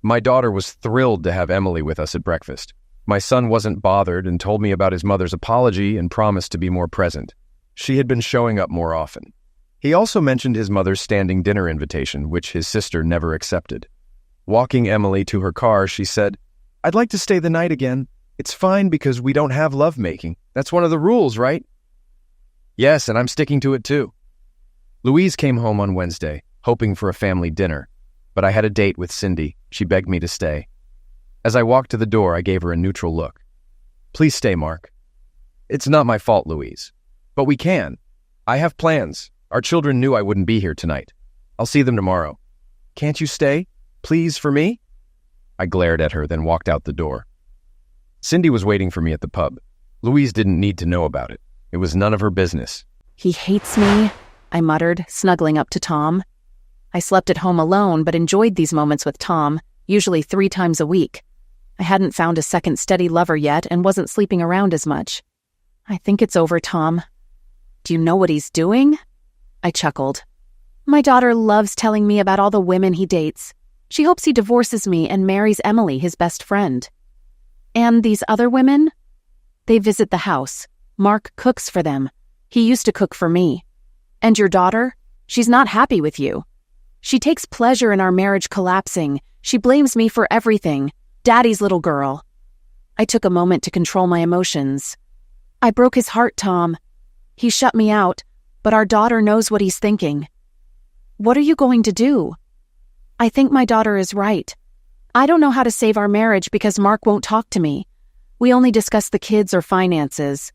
My daughter was thrilled to have Emily with us at breakfast. My son wasn't bothered and told me about his mother's apology and promised to be more present. She had been showing up more often. He also mentioned his mother's standing dinner invitation, which his sister never accepted. Walking Emily to her car, she said, I'd like to stay the night again. It's fine because we don't have lovemaking. That's one of the rules, right? Yes, and I'm sticking to it too. Louise came home on Wednesday, hoping for a family dinner, but I had a date with Cindy. She begged me to stay. As I walked to the door, I gave her a neutral look. Please stay, Mark. It's not my fault, Louise. But we can. I have plans. Our children knew I wouldn't be here tonight. I'll see them tomorrow. Can't you stay? Please, for me? I glared at her, then walked out the door. Cindy was waiting for me at the pub. Louise didn't need to know about it. It was none of her business. He hates me, I muttered, snuggling up to Tom. I slept at home alone, but enjoyed these moments with Tom, usually 3 times a week. I hadn't found a second steady lover yet and wasn't sleeping around as much. I think it's over, Tom. Do you know what he's doing? I chuckled. My daughter loves telling me about all the women he dates. She hopes he divorces me and marries Emily, his best friend. And these other women? They visit the house. Mark cooks for them. He used to cook for me. And your daughter? She's not happy with you. She takes pleasure in our marriage collapsing. She blames me for everything. Daddy's little girl. I took a moment to control my emotions. I broke his heart, Tom. He shut me out, but our daughter knows what he's thinking. What are you going to do? I think my daughter is right. I don't know how to save our marriage because Mark won't talk to me. We only discuss the kids or finances.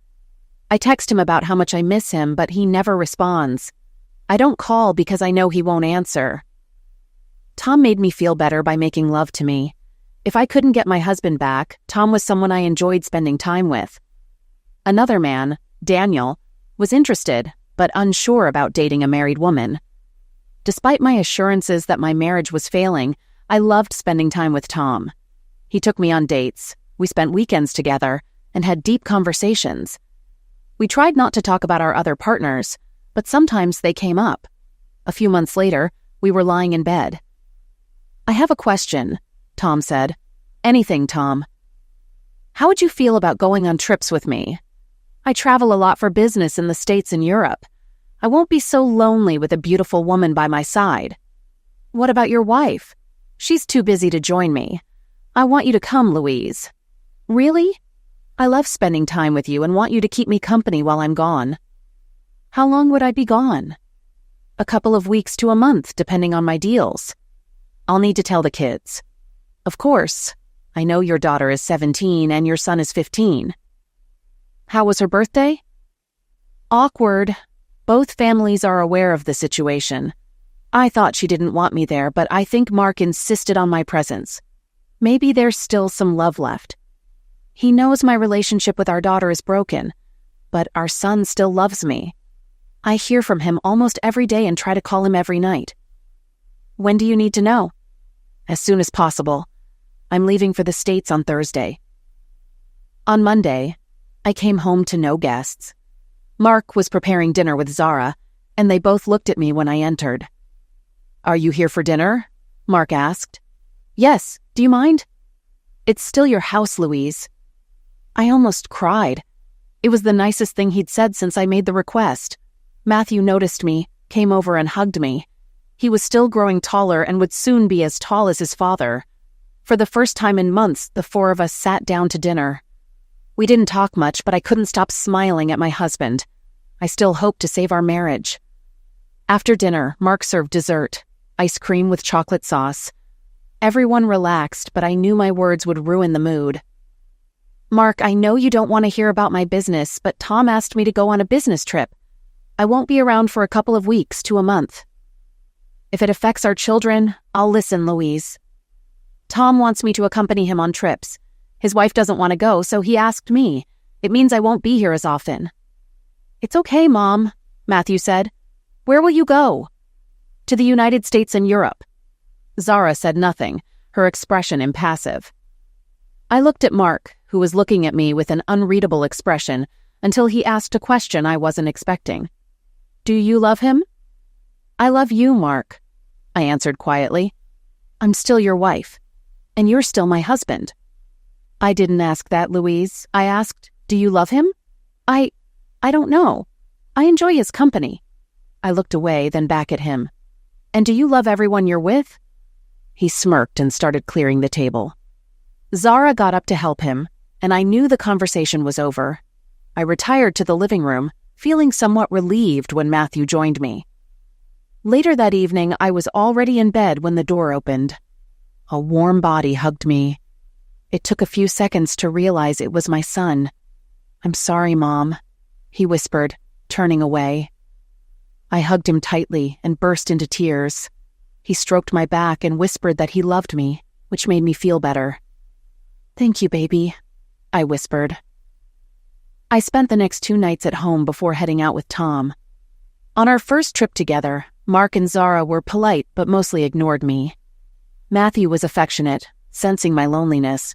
I text him about how much I miss him, but he never responds. I don't call because I know he won't answer. Tom made me feel better by making love to me. If I couldn't get my husband back, Tom was someone I enjoyed spending time with. Another man, Daniel, was interested, but unsure about dating a married woman. Despite my assurances that my marriage was failing, I loved spending time with Tom. He took me on dates, we spent weekends together, and had deep conversations. We tried not to talk about our other partners, but sometimes they came up. A few months later, we were lying in bed. I have a question, Tom said. Anything, Tom. How would you feel about going on trips with me? I travel a lot for business in the States and Europe. I won't be so lonely with a beautiful woman by my side. What about your wife? She's too busy to join me. I want you to come, Louise. Really? I love spending time with you and want you to keep me company while I'm gone. How long would I be gone? A couple of weeks to a month, depending on my deals. I'll need to tell the kids. Of course. I know your daughter is 17 and your son is 15. How was her birthday? Awkward. Both families are aware of the situation. I thought she didn't want me there, but I think Mark insisted on my presence. Maybe there's still some love left. He knows my relationship with our daughter is broken, but our son still loves me. I hear from him almost every day and try to call him every night. When do you need to know? As soon as possible. I'm leaving for the States on Thursday. On Monday, I came home to no guests. Mark was preparing dinner with Zara, and they both looked at me when I entered. Are you here for dinner? Mark asked. Yes, do you mind? It's still your house, Louise. I almost cried. It was the nicest thing he'd said since I made the request. Matthew noticed me, came over and hugged me. He was still growing taller and would soon be as tall as his father. For the first time in months, the four of us sat down to dinner. We didn't talk much, but I couldn't stop smiling at my husband. I still hoped to save our marriage. After dinner, Mark served dessert, ice cream with chocolate sauce. Everyone relaxed, but I knew my words would ruin the mood. Mark, I know you don't want to hear about my business, but Tom asked me to go on a business trip. I won't be around for a couple of weeks to a month. If it affects our children, I'll listen, Louise. Tom wants me to accompany him on trips. His wife doesn't want to go, so he asked me. It means I won't be here as often. It's okay, Mom, Matthew said. Where will you go? To the United States and Europe. Zara said nothing, her expression impassive. I looked at Mark, who was looking at me with an unreadable expression, until he asked a question I wasn't expecting. Do you love him? I love you, Mark, I answered quietly. I'm still your wife, and you're still my husband. I didn't ask that, Louise. I asked, do you love him? I don't know. I enjoy his company. I looked away, then back at him. And do you love everyone you're with? He smirked and started clearing the table. Zara got up to help him, and I knew the conversation was over. I retired to the living room, feeling somewhat relieved when Matthew joined me. Later that evening, I was already in bed when the door opened. A warm body hugged me. It took a few seconds to realize it was my son. I'm sorry, Mom, he whispered, turning away. I hugged him tightly and burst into tears. He stroked my back and whispered that he loved me, which made me feel better. Thank you, baby, I whispered. I spent the next 2 nights at home before heading out with Tom. On our first trip together, Mark and Zara were polite but mostly ignored me. Matthew was affectionate, sensing my loneliness.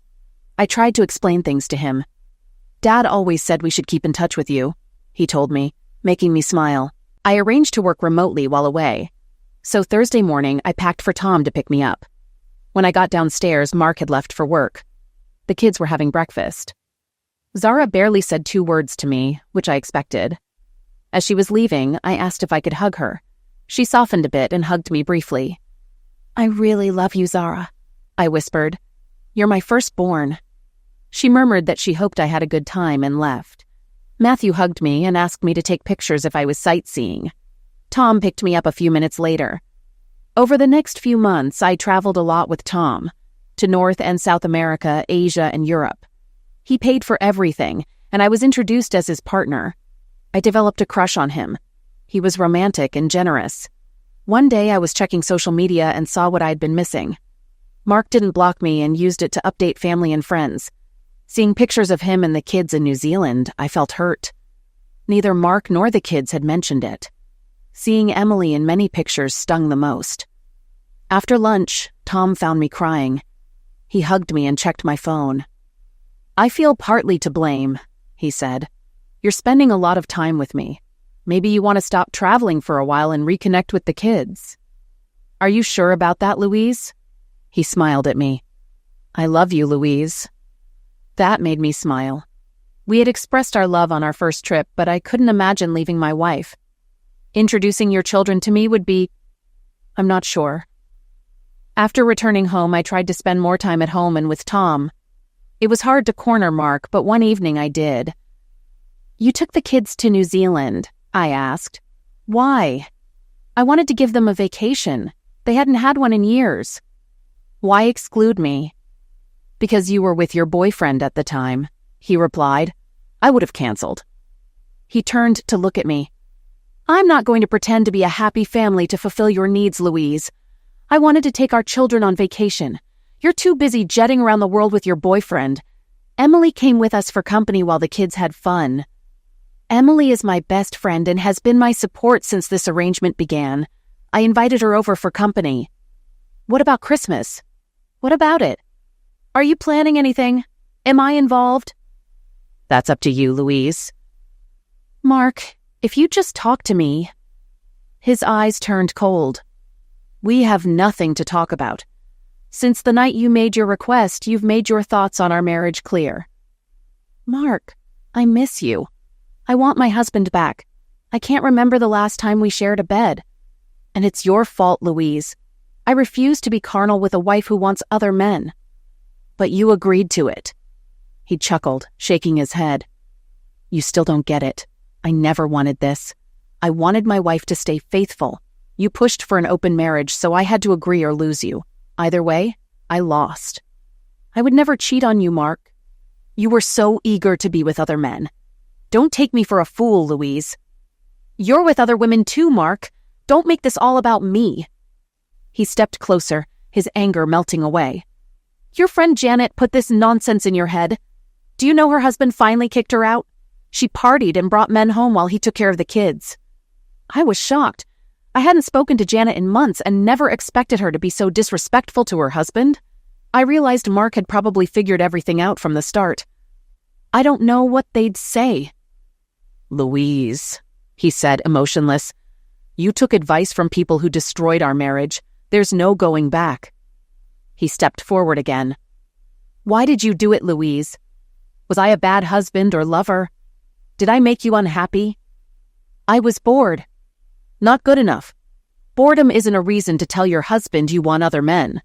I tried to explain things to him. Dad always said we should keep in touch with you, he told me, making me smile. I arranged to work remotely while away. So Thursday morning, I packed for Tom to pick me up. When I got downstairs, Mark had left for work. The kids were having breakfast. Zara barely said 2 words to me, which I expected. As she was leaving, I asked if I could hug her. She softened a bit and hugged me briefly. "I really love you, Zara," I whispered. "You're my firstborn." She murmured that she hoped I had a good time and left. Matthew hugged me and asked me to take pictures if I was sightseeing. Tom picked me up a few minutes later. Over the next few months, I traveled a lot with Tom, to North and South America, Asia, and Europe. He paid for everything, and I was introduced as his partner. I developed a crush on him. He was romantic and generous. One day I was checking social media and saw what I'd been missing. Mark didn't block me and used it to update family and friends. Seeing pictures of him and the kids in New Zealand, I felt hurt. Neither Mark nor the kids had mentioned it. Seeing Emily in many pictures stung the most. After lunch, Tom found me crying. He hugged me and checked my phone. "I feel partly to blame," he said. "You're spending a lot of time with me. Maybe you want to stop traveling for a while and reconnect with the kids." "Are you sure about that, Louise?" He smiled at me. "I love you, Louise." That made me smile. We had expressed our love on our first trip, but I couldn't imagine leaving my wife. Introducing your children to me would be... I'm not sure. After returning home, I tried to spend more time at home and with Tom. It was hard to corner Mark, but one evening I did. "You took the kids to New Zealand," I asked. "Why?" "I wanted to give them a vacation. They hadn't had one in years." "Why exclude me?" "Because you were with your boyfriend at the time," he replied. "I would have canceled." He turned to look at me. "I'm not going to pretend to be a happy family to fulfill your needs, Louise. I wanted to take our children on vacation. You're too busy jetting around the world with your boyfriend. Emily came with us for company while the kids had fun." "Emily is my best friend and has been my support since this arrangement began. I invited her over for company." "What about Christmas?" "What about it? Are you planning anything? Am I involved?" "That's up to you, Louise." "Mark, if you just talk to me..." His eyes turned cold. "We have nothing to talk about. Since the night you made your request, you've made your thoughts on our marriage clear." "Mark, I miss you. I want my husband back. I can't remember the last time we shared a bed. And it's your fault, Louise. I refuse to be carnal with a wife who wants other men." "But you agreed to it." He chuckled, shaking his head. "You still don't get it. I never wanted this. I wanted my wife to stay faithful. You pushed for an open marriage, so I had to agree or lose you. Either way, I lost. I would never cheat on you, Mark. You were so eager to be with other men. Don't take me for a fool, Louise. You're with other women too, Mark. Don't make this all about me." He stepped closer, his anger melting away. "Your friend Janet put this nonsense in your head. Do you know her husband finally kicked her out? She partied and brought men home while he took care of the kids." I was shocked. I hadn't spoken to Janet in months and never expected her to be so disrespectful to her husband. I realized Mark had probably figured everything out from the start. "I don't know what they'd say." "Louise," he said, emotionless, "you took advice from people who destroyed our marriage. There's no going back." He stepped forward again. "Why did you do it, Louise? Was I a bad husband or lover? Did I make you unhappy?" "I was bored." "Not good enough. Boredom isn't a reason to tell your husband you want other men."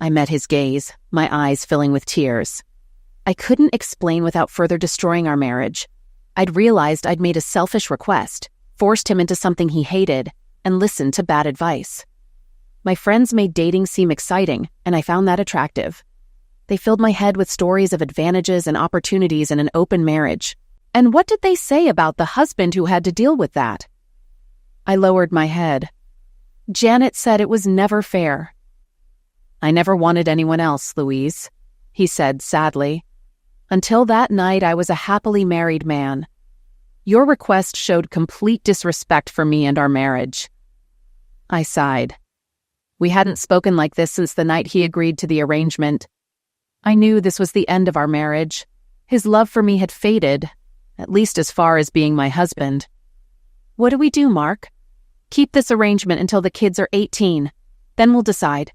I met his gaze, my eyes filling with tears. I couldn't explain without further destroying our marriage. I'd realized I'd made a selfish request, forced him into something he hated, and listened to bad advice. My friends made dating seem exciting, and I found that attractive. They filled my head with stories of advantages and opportunities in an open marriage. And what did they say about the husband who had to deal with that? I lowered my head. Janet said it was never fair. "I never wanted anyone else, Louise," he said sadly. "Until that night, I was a happily married man. Your request showed complete disrespect for me and our marriage." I sighed. We hadn't spoken like this since the night he agreed to the arrangement. I knew this was the end of our marriage. His love for me had faded, at least as far as being my husband. "What do we do, Mark?" "Keep this arrangement until the kids are 18. Then we'll decide."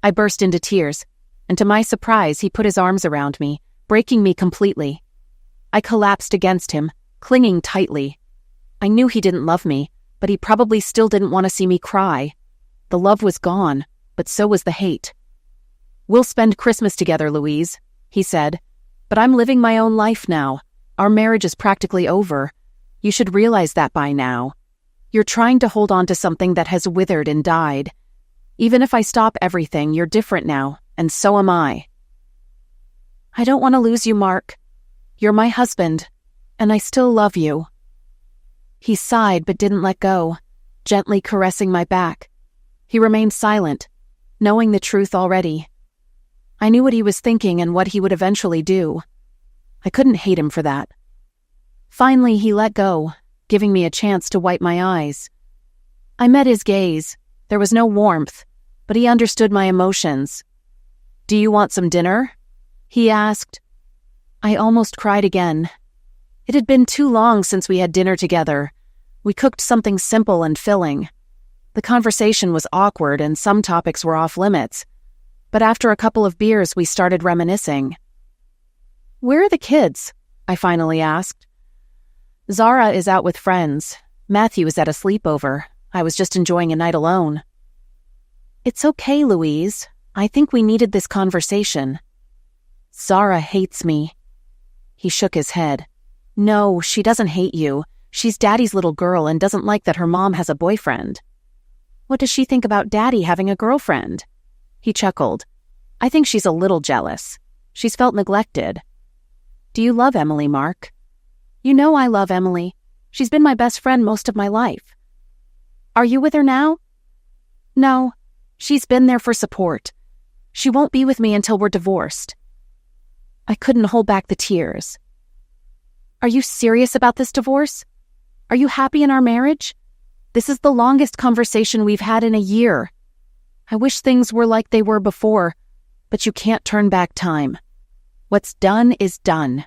I burst into tears, and to my surprise, he put his arms around me, breaking me completely. I collapsed against him, clinging tightly. I knew he didn't love me, but he probably still didn't want to see me cry. The love was gone, but so was the hate. "We'll spend Christmas together, Louise," he said. "But I'm living my own life now. Our marriage is practically over. You should realize that by now. You're trying to hold on to something that has withered and died. Even if I stop everything, you're different now, and so am I." "I don't want to lose you, Mark. You're my husband, and I still love you." He sighed but didn't let go, gently caressing my back. He remained silent, knowing the truth already. I knew what he was thinking and what he would eventually do. I couldn't hate him for that. Finally, he let go, giving me a chance to wipe my eyes. I met his gaze. There was no warmth, but he understood my emotions. "Do you want some dinner?" he asked. I almost cried again. It had been too long since we had dinner together. We cooked something simple and filling. The conversation was awkward and some topics were off limits, but after a couple of beers we started reminiscing. "Where are the kids?" I finally asked. "Zara is out with friends. Matthew is at a sleepover. I was just enjoying a night alone." "It's okay, Louise. I think we needed this conversation." "Zara hates me." He shook his head. "No, she doesn't hate you. She's Daddy's little girl and doesn't like that her mom has a boyfriend." "What does she think about Daddy having a girlfriend?" He chuckled. "I think she's a little jealous. She's felt neglected." "Do you love Emily, Mark?" "You know I love Emily. She's been my best friend most of my life." "Are you with her now?" "No. She's been there for support. She won't be with me until we're divorced." I couldn't hold back the tears. "Are you serious about this divorce? Are you happy in our marriage? This is the longest conversation we've had in a year. I wish things were like they were before, but you can't turn back time. What's done is done."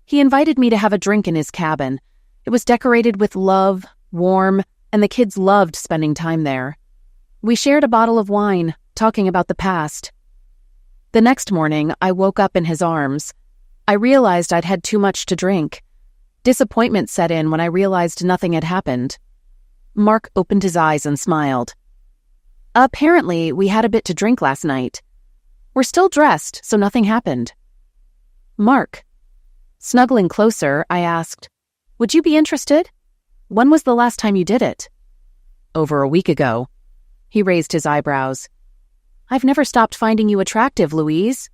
He invited me to have a drink in his cabin. It was decorated with love, warm, and the kids loved spending time there. We shared a bottle of wine, talking about the past. The next morning, I woke up in his arms. I realized I'd had too much to drink. Disappointment set in when I realized nothing had happened. Mark opened his eyes and smiled. "Apparently, we had a bit to drink last night. We're still dressed, so nothing happened." "Mark." Snuggling closer, I asked, "Would you be interested? When was the last time you did it?" "Over a week ago." He raised his eyebrows. "I've never stopped finding you attractive, Louise.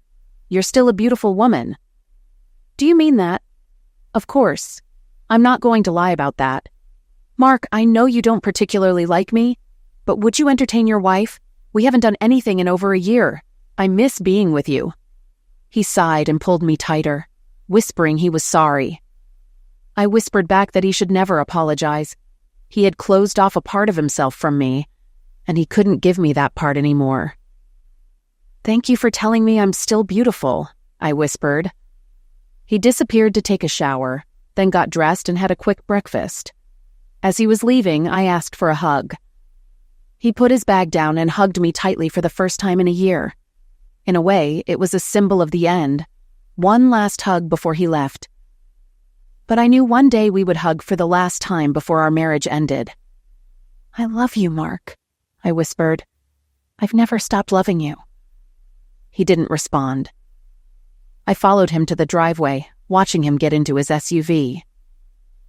You're still a beautiful woman." "Do you mean that?" "Of course. I'm not going to lie about that. Mark, I know you don't particularly like me, but would you entertain your wife? We haven't done anything in over a year. I miss being with you." He sighed and pulled me tighter, whispering he was sorry. I whispered back that he should never apologize. He had closed off a part of himself from me, and he couldn't give me that part anymore. "Thank you for telling me I'm still beautiful," I whispered. He disappeared to take a shower, then got dressed and had a quick breakfast. As he was leaving, I asked for a hug. He put his bag down and hugged me tightly for the first time in a year. In a way, it was a symbol of the end. One last hug before he left. But I knew one day we would hug for the last time before our marriage ended. "I love you, Mark," I whispered. "I've never stopped loving you." He didn't respond. I followed him to the driveway, watching him get into his SUV.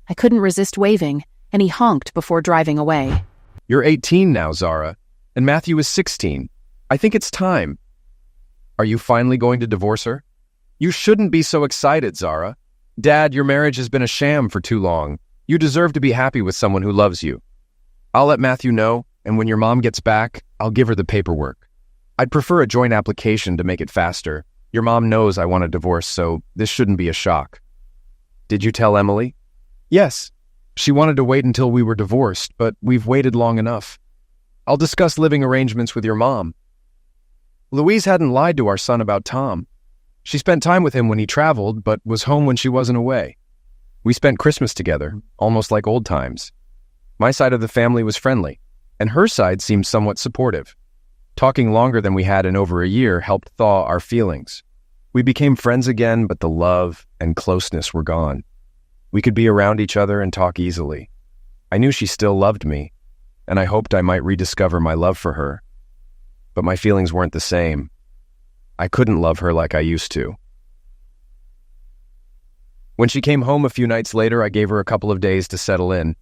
I couldn't resist waving, and he honked before driving away. "You're 18 now, Zara, and Matthew is 16. I think it's time." "Are you finally going to divorce her?" "You shouldn't be so excited, Zara. Dad, your marriage has been a sham for too long. You deserve to be happy with someone who loves you. I'll let Matthew know, and when your mom gets back, I'll give her the paperwork. I'd prefer a joint application to make it faster. Your mom knows I want a divorce, so this shouldn't be a shock." "Did you tell Emily?" "Yes. She wanted to wait until we were divorced, but we've waited long enough. I'll discuss living arrangements with your mom." Louise hadn't lied to our son about Tom. She spent time with him when he traveled, but was home when she wasn't away. We spent Christmas together, almost like old times. My side of the family was friendly, and her side seemed somewhat supportive. Talking longer than we had in over a year helped thaw our feelings. We became friends again, but the love and closeness were gone. We could be around each other and talk easily. I knew she still loved me, and I hoped I might rediscover my love for her. But my feelings weren't the same. I couldn't love her like I used to. When she came home a few nights later, I gave her a couple of days to settle in.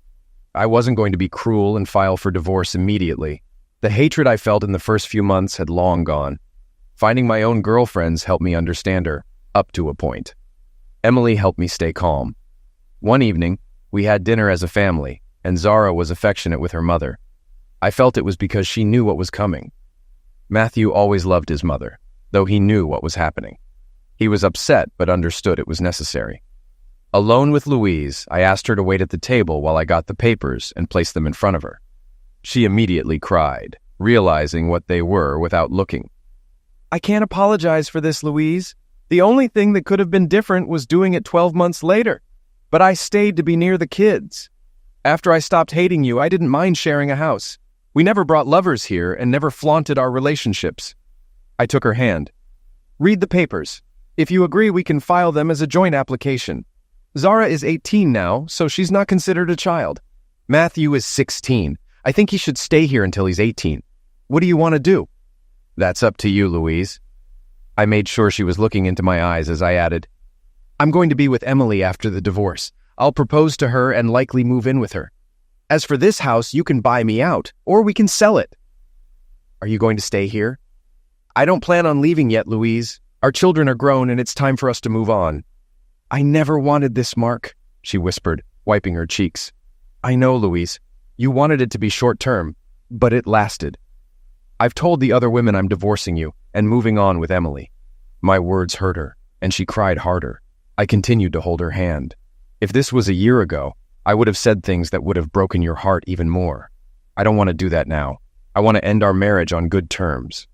I wasn't going to be cruel and file for divorce immediately. The hatred I felt in the first few months had long gone. Finding my own girlfriends helped me understand her, up to a point. Emily helped me stay calm. One evening, we had dinner as a family, and Zara was affectionate with her mother. I felt it was because she knew what was coming. Matthew always loved his mother, though he knew what was happening. He was upset, but understood it was necessary. Alone with Louise, I asked her to wait at the table while I got the papers and placed them in front of her. She immediately cried, realizing what they were without looking. "I can't apologize for this, Louise. The only thing that could have been different was doing it 12 months later. But I stayed to be near the kids. After I stopped hating you, I didn't mind sharing a house. We never brought lovers here and never flaunted our relationships." I took her hand. "Read the papers. If you agree, we can file them as a joint application. Zara is 18 now, so she's not considered a child. Matthew is 16. I think he should stay here until he's 18. What do you want to do?" "That's up to you, Louise." I made sure she was looking into my eyes as I added, "I'm going to be with Emily after the divorce. I'll propose to her and likely move in with her. As for this house, you can buy me out, or we can sell it." "Are you going to stay here?" "I don't plan on leaving yet, Louise. Our children are grown and it's time for us to move on." "I never wanted this, Mark," she whispered, wiping her cheeks. "I know, Louise. You wanted it to be short-term, but it lasted. I've told the other women I'm divorcing you and moving on with Emily." My words hurt her, and she cried harder. I continued to hold her hand. If this was a year ago, I would have said things that would have broken your heart even more. I don't want to do that now. I want to end our marriage on good terms.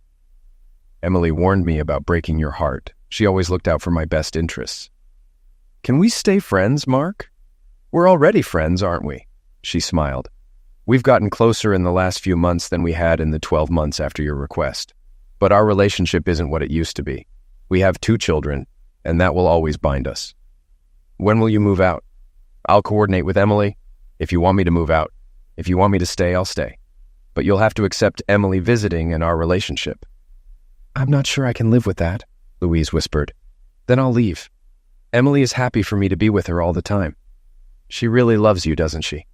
Emily warned me about breaking your heart. She always looked out for my best interests. "Can we stay friends, Mark? We're already friends, aren't we?" She smiled. "We've gotten closer in the last few months than we had in the 12 months after your request. But our relationship isn't what it used to be. We have 2 children, and that will always bind us. When will you move out? I'll coordinate with Emily. If you want me to move out. If you want me to stay, I'll stay. But you'll have to accept Emily visiting and our relationship." "I'm not sure I can live with that," Louise whispered. "Then I'll leave. Emily is happy for me to be with her all the time. She really loves you, doesn't she?"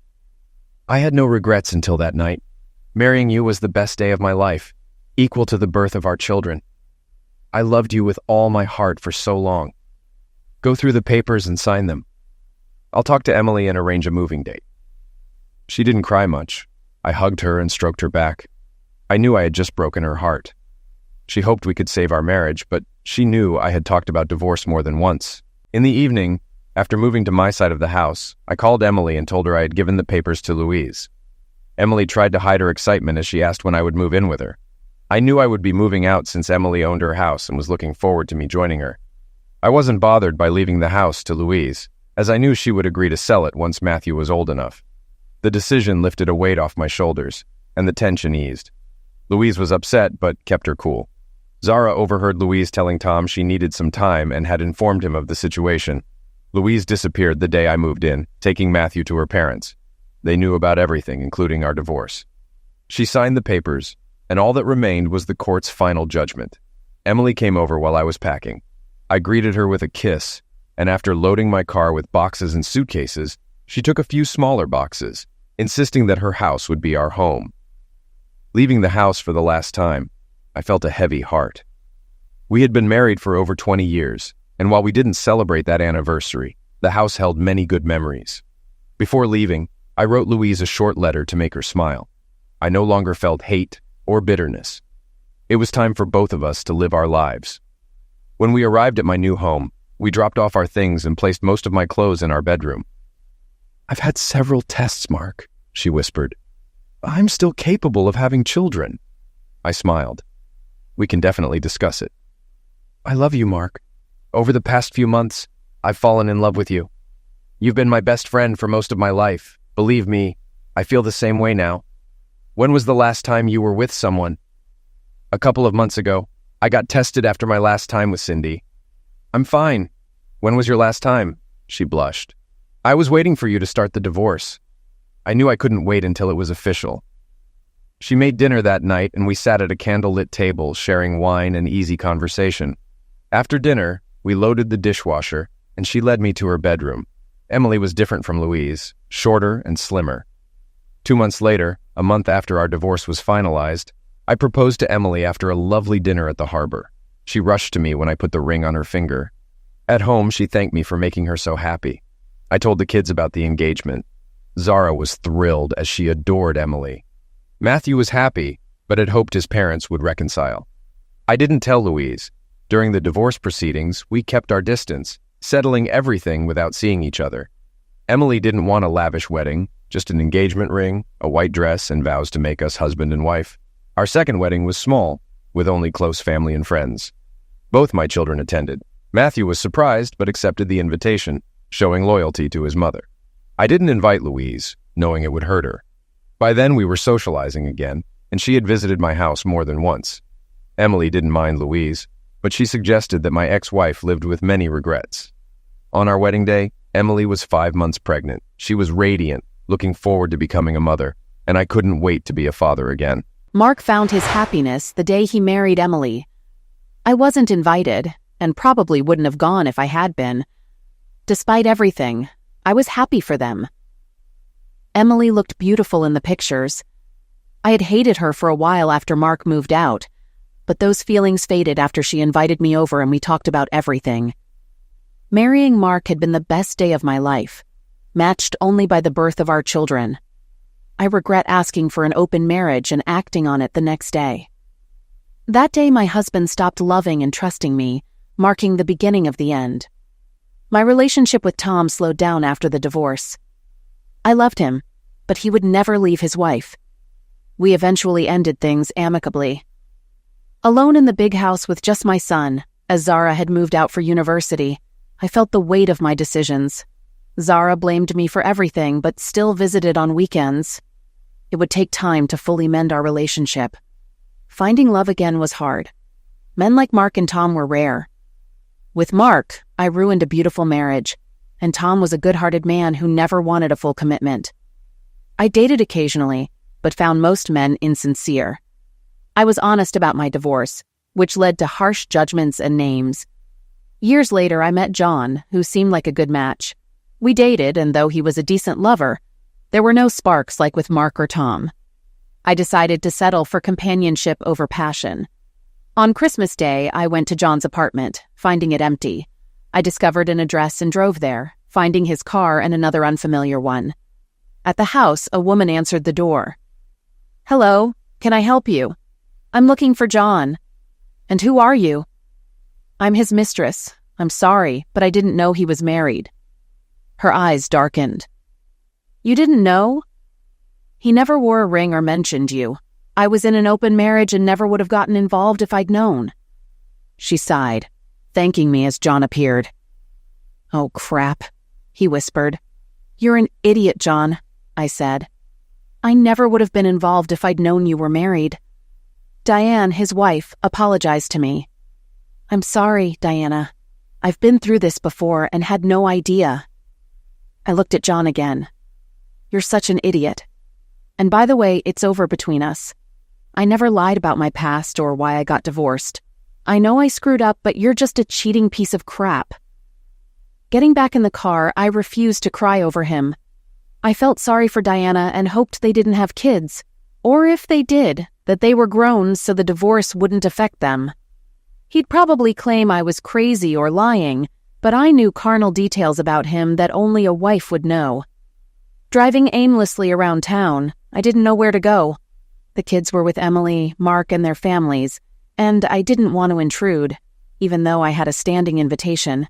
I had no regrets until that night. Marrying you was the best day of my life, equal to the birth of our children. I loved you with all my heart for so long. Go through the papers and sign them. I'll talk to Emily and arrange a moving date." She didn't cry much. I hugged her and stroked her back. I knew I had just broken her heart. She hoped we could save our marriage, but she knew I had talked about divorce more than once. In the evening, after moving to my side of the house, I called Emily and told her I had given the papers to Louise. Emily tried to hide her excitement as she asked when I would move in with her. I knew I would be moving out since Emily owned her house and was looking forward to me joining her. I wasn't bothered by leaving the house to Louise, as I knew she would agree to sell it once Matthew was old enough. The decision lifted a weight off my shoulders, and the tension eased. Louise was upset, but kept her cool. Zara overheard Louise telling Tom she needed some time and had informed him of the situation. Louise disappeared the day I moved in, taking Matthew to her parents. They knew about everything, including our divorce. She signed the papers, and all that remained was the court's final judgment. Emily came over while I was packing. I greeted her with a kiss, and after loading my car with boxes and suitcases, she took a few smaller boxes, insisting that her house would be our home. Leaving the house for the last time, I felt a heavy heart. We had been married for over 20 years, and while we didn't celebrate that anniversary, the house held many good memories. Before leaving, I wrote Louise a short letter to make her smile. I no longer felt hate or bitterness. It was time for both of us to live our lives. When we arrived at my new home, we dropped off our things and placed most of my clothes in our bedroom. "I've had several tests, Mark," she whispered. "I'm still capable of having children." I smiled. "We can definitely discuss it." "I love you, Mark. Over the past few months, I've fallen in love with you. You've been my best friend for most of my life. Believe me, I feel the same way now. When was the last time you were with someone?" "A couple of months ago. I got tested after my last time with Cindy. I'm fine. When was your last time? She blushed. I was waiting for you to start the divorce. I knew I couldn't wait until it was official. She made dinner that night, and we sat at a candlelit table, sharing wine and easy conversation. After dinner, we loaded the dishwasher, and she led me to her bedroom. Emily was different from Louise, shorter and slimmer. 2 months later, a month after our divorce was finalized, I proposed to Emily after a lovely dinner at the harbor. She rushed to me when I put the ring on her finger. At home, she thanked me for making her so happy. I told the kids about the engagement. Zara was thrilled as she adored Emily. Matthew was happy, but had hoped his parents would reconcile. I didn't tell Louise. During the divorce proceedings, we kept our distance, settling everything without seeing each other. Emily didn't want a lavish wedding, just an engagement ring, a white dress, and vows to make us husband and wife. Our second wedding was small, with only close family and friends. Both my children attended. Matthew was surprised but accepted the invitation, showing loyalty to his mother. I didn't invite Louise, knowing it would hurt her. By then we were socializing again, and she had visited my house more than once. Emily didn't mind Louise, but she suggested that my ex-wife lived with many regrets. On our wedding day, Emily was 5 months pregnant. She was radiant, looking forward to becoming a mother, and I couldn't wait to be a father again. Mark found his happiness the day he married Emily. I wasn't invited, and probably wouldn't have gone if I had been. Despite everything, I was happy for them. Emily looked beautiful in the pictures. I had hated her for a while after Mark moved out, but those feelings faded after she invited me over and we talked about everything. Marrying Mark had been the best day of my life, matched only by the birth of our children. I regret asking for an open marriage and acting on it the next day. That day, my husband stopped loving and trusting me, marking the beginning of the end. My relationship with Tom slowed down after the divorce. I loved him, but he would never leave his wife. We eventually ended things amicably. Alone in the big house with just my son, as Zara had moved out for university, I felt the weight of my decisions. Zara blamed me for everything, but still visited on weekends. It would take time to fully mend our relationship. Finding love again was hard. Men like Mark and Tom were rare. With Mark, I ruined a beautiful marriage, and Tom was a good-hearted man who never wanted a full commitment. I dated occasionally, but found most men insincere. I was honest about my divorce, which led to harsh judgments and names. Years later, I met John, who seemed like a good match. We dated, and though he was a decent lover, there were no sparks like with Mark or Tom. I decided to settle for companionship over passion. On Christmas Day, I went to John's apartment, finding it empty. I discovered an address and drove there, finding his car and another unfamiliar one. At the house, a woman answered the door. "Hello, can I help you? I'm looking for John." "And who are you?" "I'm his mistress. I'm sorry, but I didn't know he was married." Her eyes darkened. "You didn't know?" "He never wore a ring or mentioned you. I was in an open marriage and never would have gotten involved if I'd known." She sighed, thanking me as John appeared. "Oh, crap," he whispered. "You're an idiot, John," I said. "I never would have been involved if I'd known you were married." Diane, his wife, apologized to me. "I'm sorry, Diana. I've been through this before and had no idea." I looked at John again. "You're such an idiot. And by the way, it's over between us. I never lied about my past or why I got divorced. I know I screwed up, but you're just a cheating piece of crap." Getting back in the car, I refused to cry over him. I felt sorry for Diana and hoped they didn't have kids, or if they did, that they were grown so the divorce wouldn't affect them. He'd probably claim I was crazy or lying, but I knew carnal details about him that only a wife would know. Driving aimlessly around town, I didn't know where to go. The kids were with Emily, Mark, and their families, and I didn't want to intrude, even though I had a standing invitation.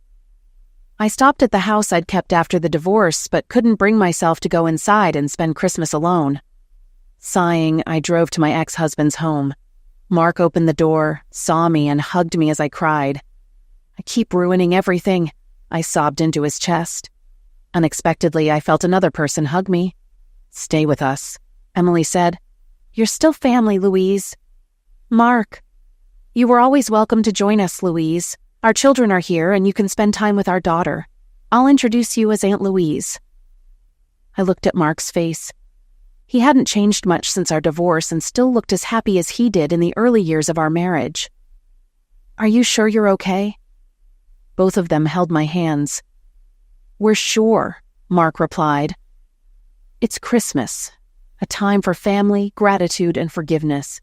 I stopped at the house I'd kept after the divorce, but couldn't bring myself to go inside and spend Christmas alone. Sighing, I drove to my ex-husband's home. Mark opened the door, saw me, and hugged me as I cried. "I keep ruining everything," I sobbed into his chest. Unexpectedly, I felt another person hug me. "Stay with us," Emily said. "You're still family, Louise." "Mark." "You were always welcome to join us, Louise." Our children are here and you can spend time with our daughter. I'll introduce you as Aunt Louise." I looked at Mark's face. He hadn't changed much since our divorce and still looked as happy as he did in the early years of our marriage. "Are you sure you're okay?" Both of them held my hands. "We're sure," Mark replied. "It's Christmas, a time for family, gratitude, and forgiveness.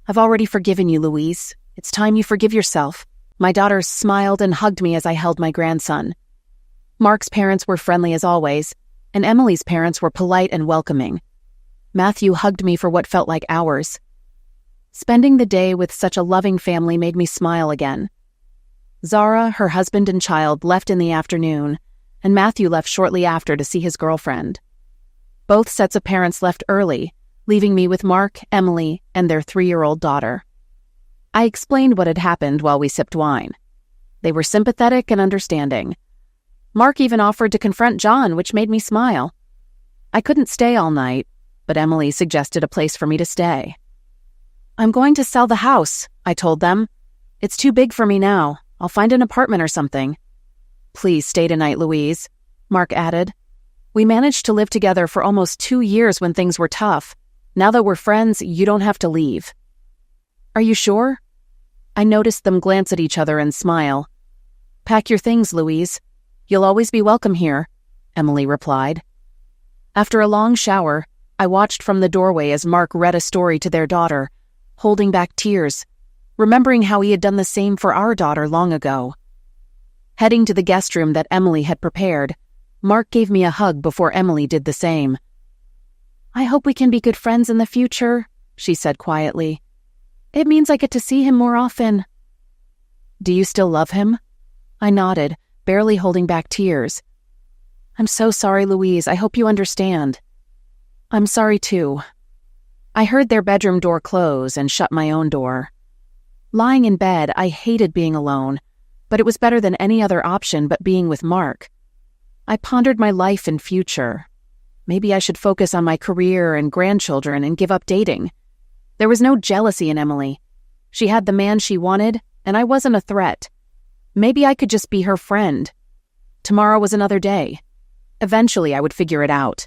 I've already forgiven you, Louise. It's time you forgive yourself." My daughter smiled and hugged me as I held my grandson. Mark's parents were friendly as always, and Emily's parents were polite and welcoming. Matthew hugged me for what felt like hours. Spending the day with such a loving family made me smile again. Zara, her husband and child, left in the afternoon, and Matthew left shortly after to see his girlfriend. Both sets of parents left early, leaving me with Mark, Emily, and their 3-year-old daughter. I explained what had happened while we sipped wine. They were sympathetic and understanding. Mark even offered to confront John, which made me smile. I couldn't stay all night, but Emily suggested a place for me to stay. "I'm going to sell the house," I told them. "It's too big for me now. I'll find an apartment or something." "Please stay tonight, Louise," Mark added. "We managed to live together for almost 2 years when things were tough. Now that we're friends, you don't have to leave." "Are you sure?" I noticed them glance at each other and smile. "Pack your things, Louise. You'll always be welcome here," Emily replied. After a long shower, I watched from the doorway as Mark read a story to their daughter, holding back tears, remembering how he had done the same for our daughter long ago. Heading to the guest room that Emily had prepared, Mark gave me a hug before Emily did the same. "I hope we can be good friends in the future," she said quietly. "It means I get to see him more often." "Do you still love him?" I nodded, barely holding back tears. "I'm so sorry, Louise. I hope you understand." "I'm sorry too." I heard their bedroom door close and shut my own door. Lying in bed, I hated being alone, but it was better than any other option but being with Mark. I pondered my life and future. Maybe I should focus on my career and grandchildren and give up dating. There was no jealousy in Emily. She had the man she wanted, and I wasn't a threat. Maybe I could just be her friend. Tomorrow was another day. Eventually, I would figure it out.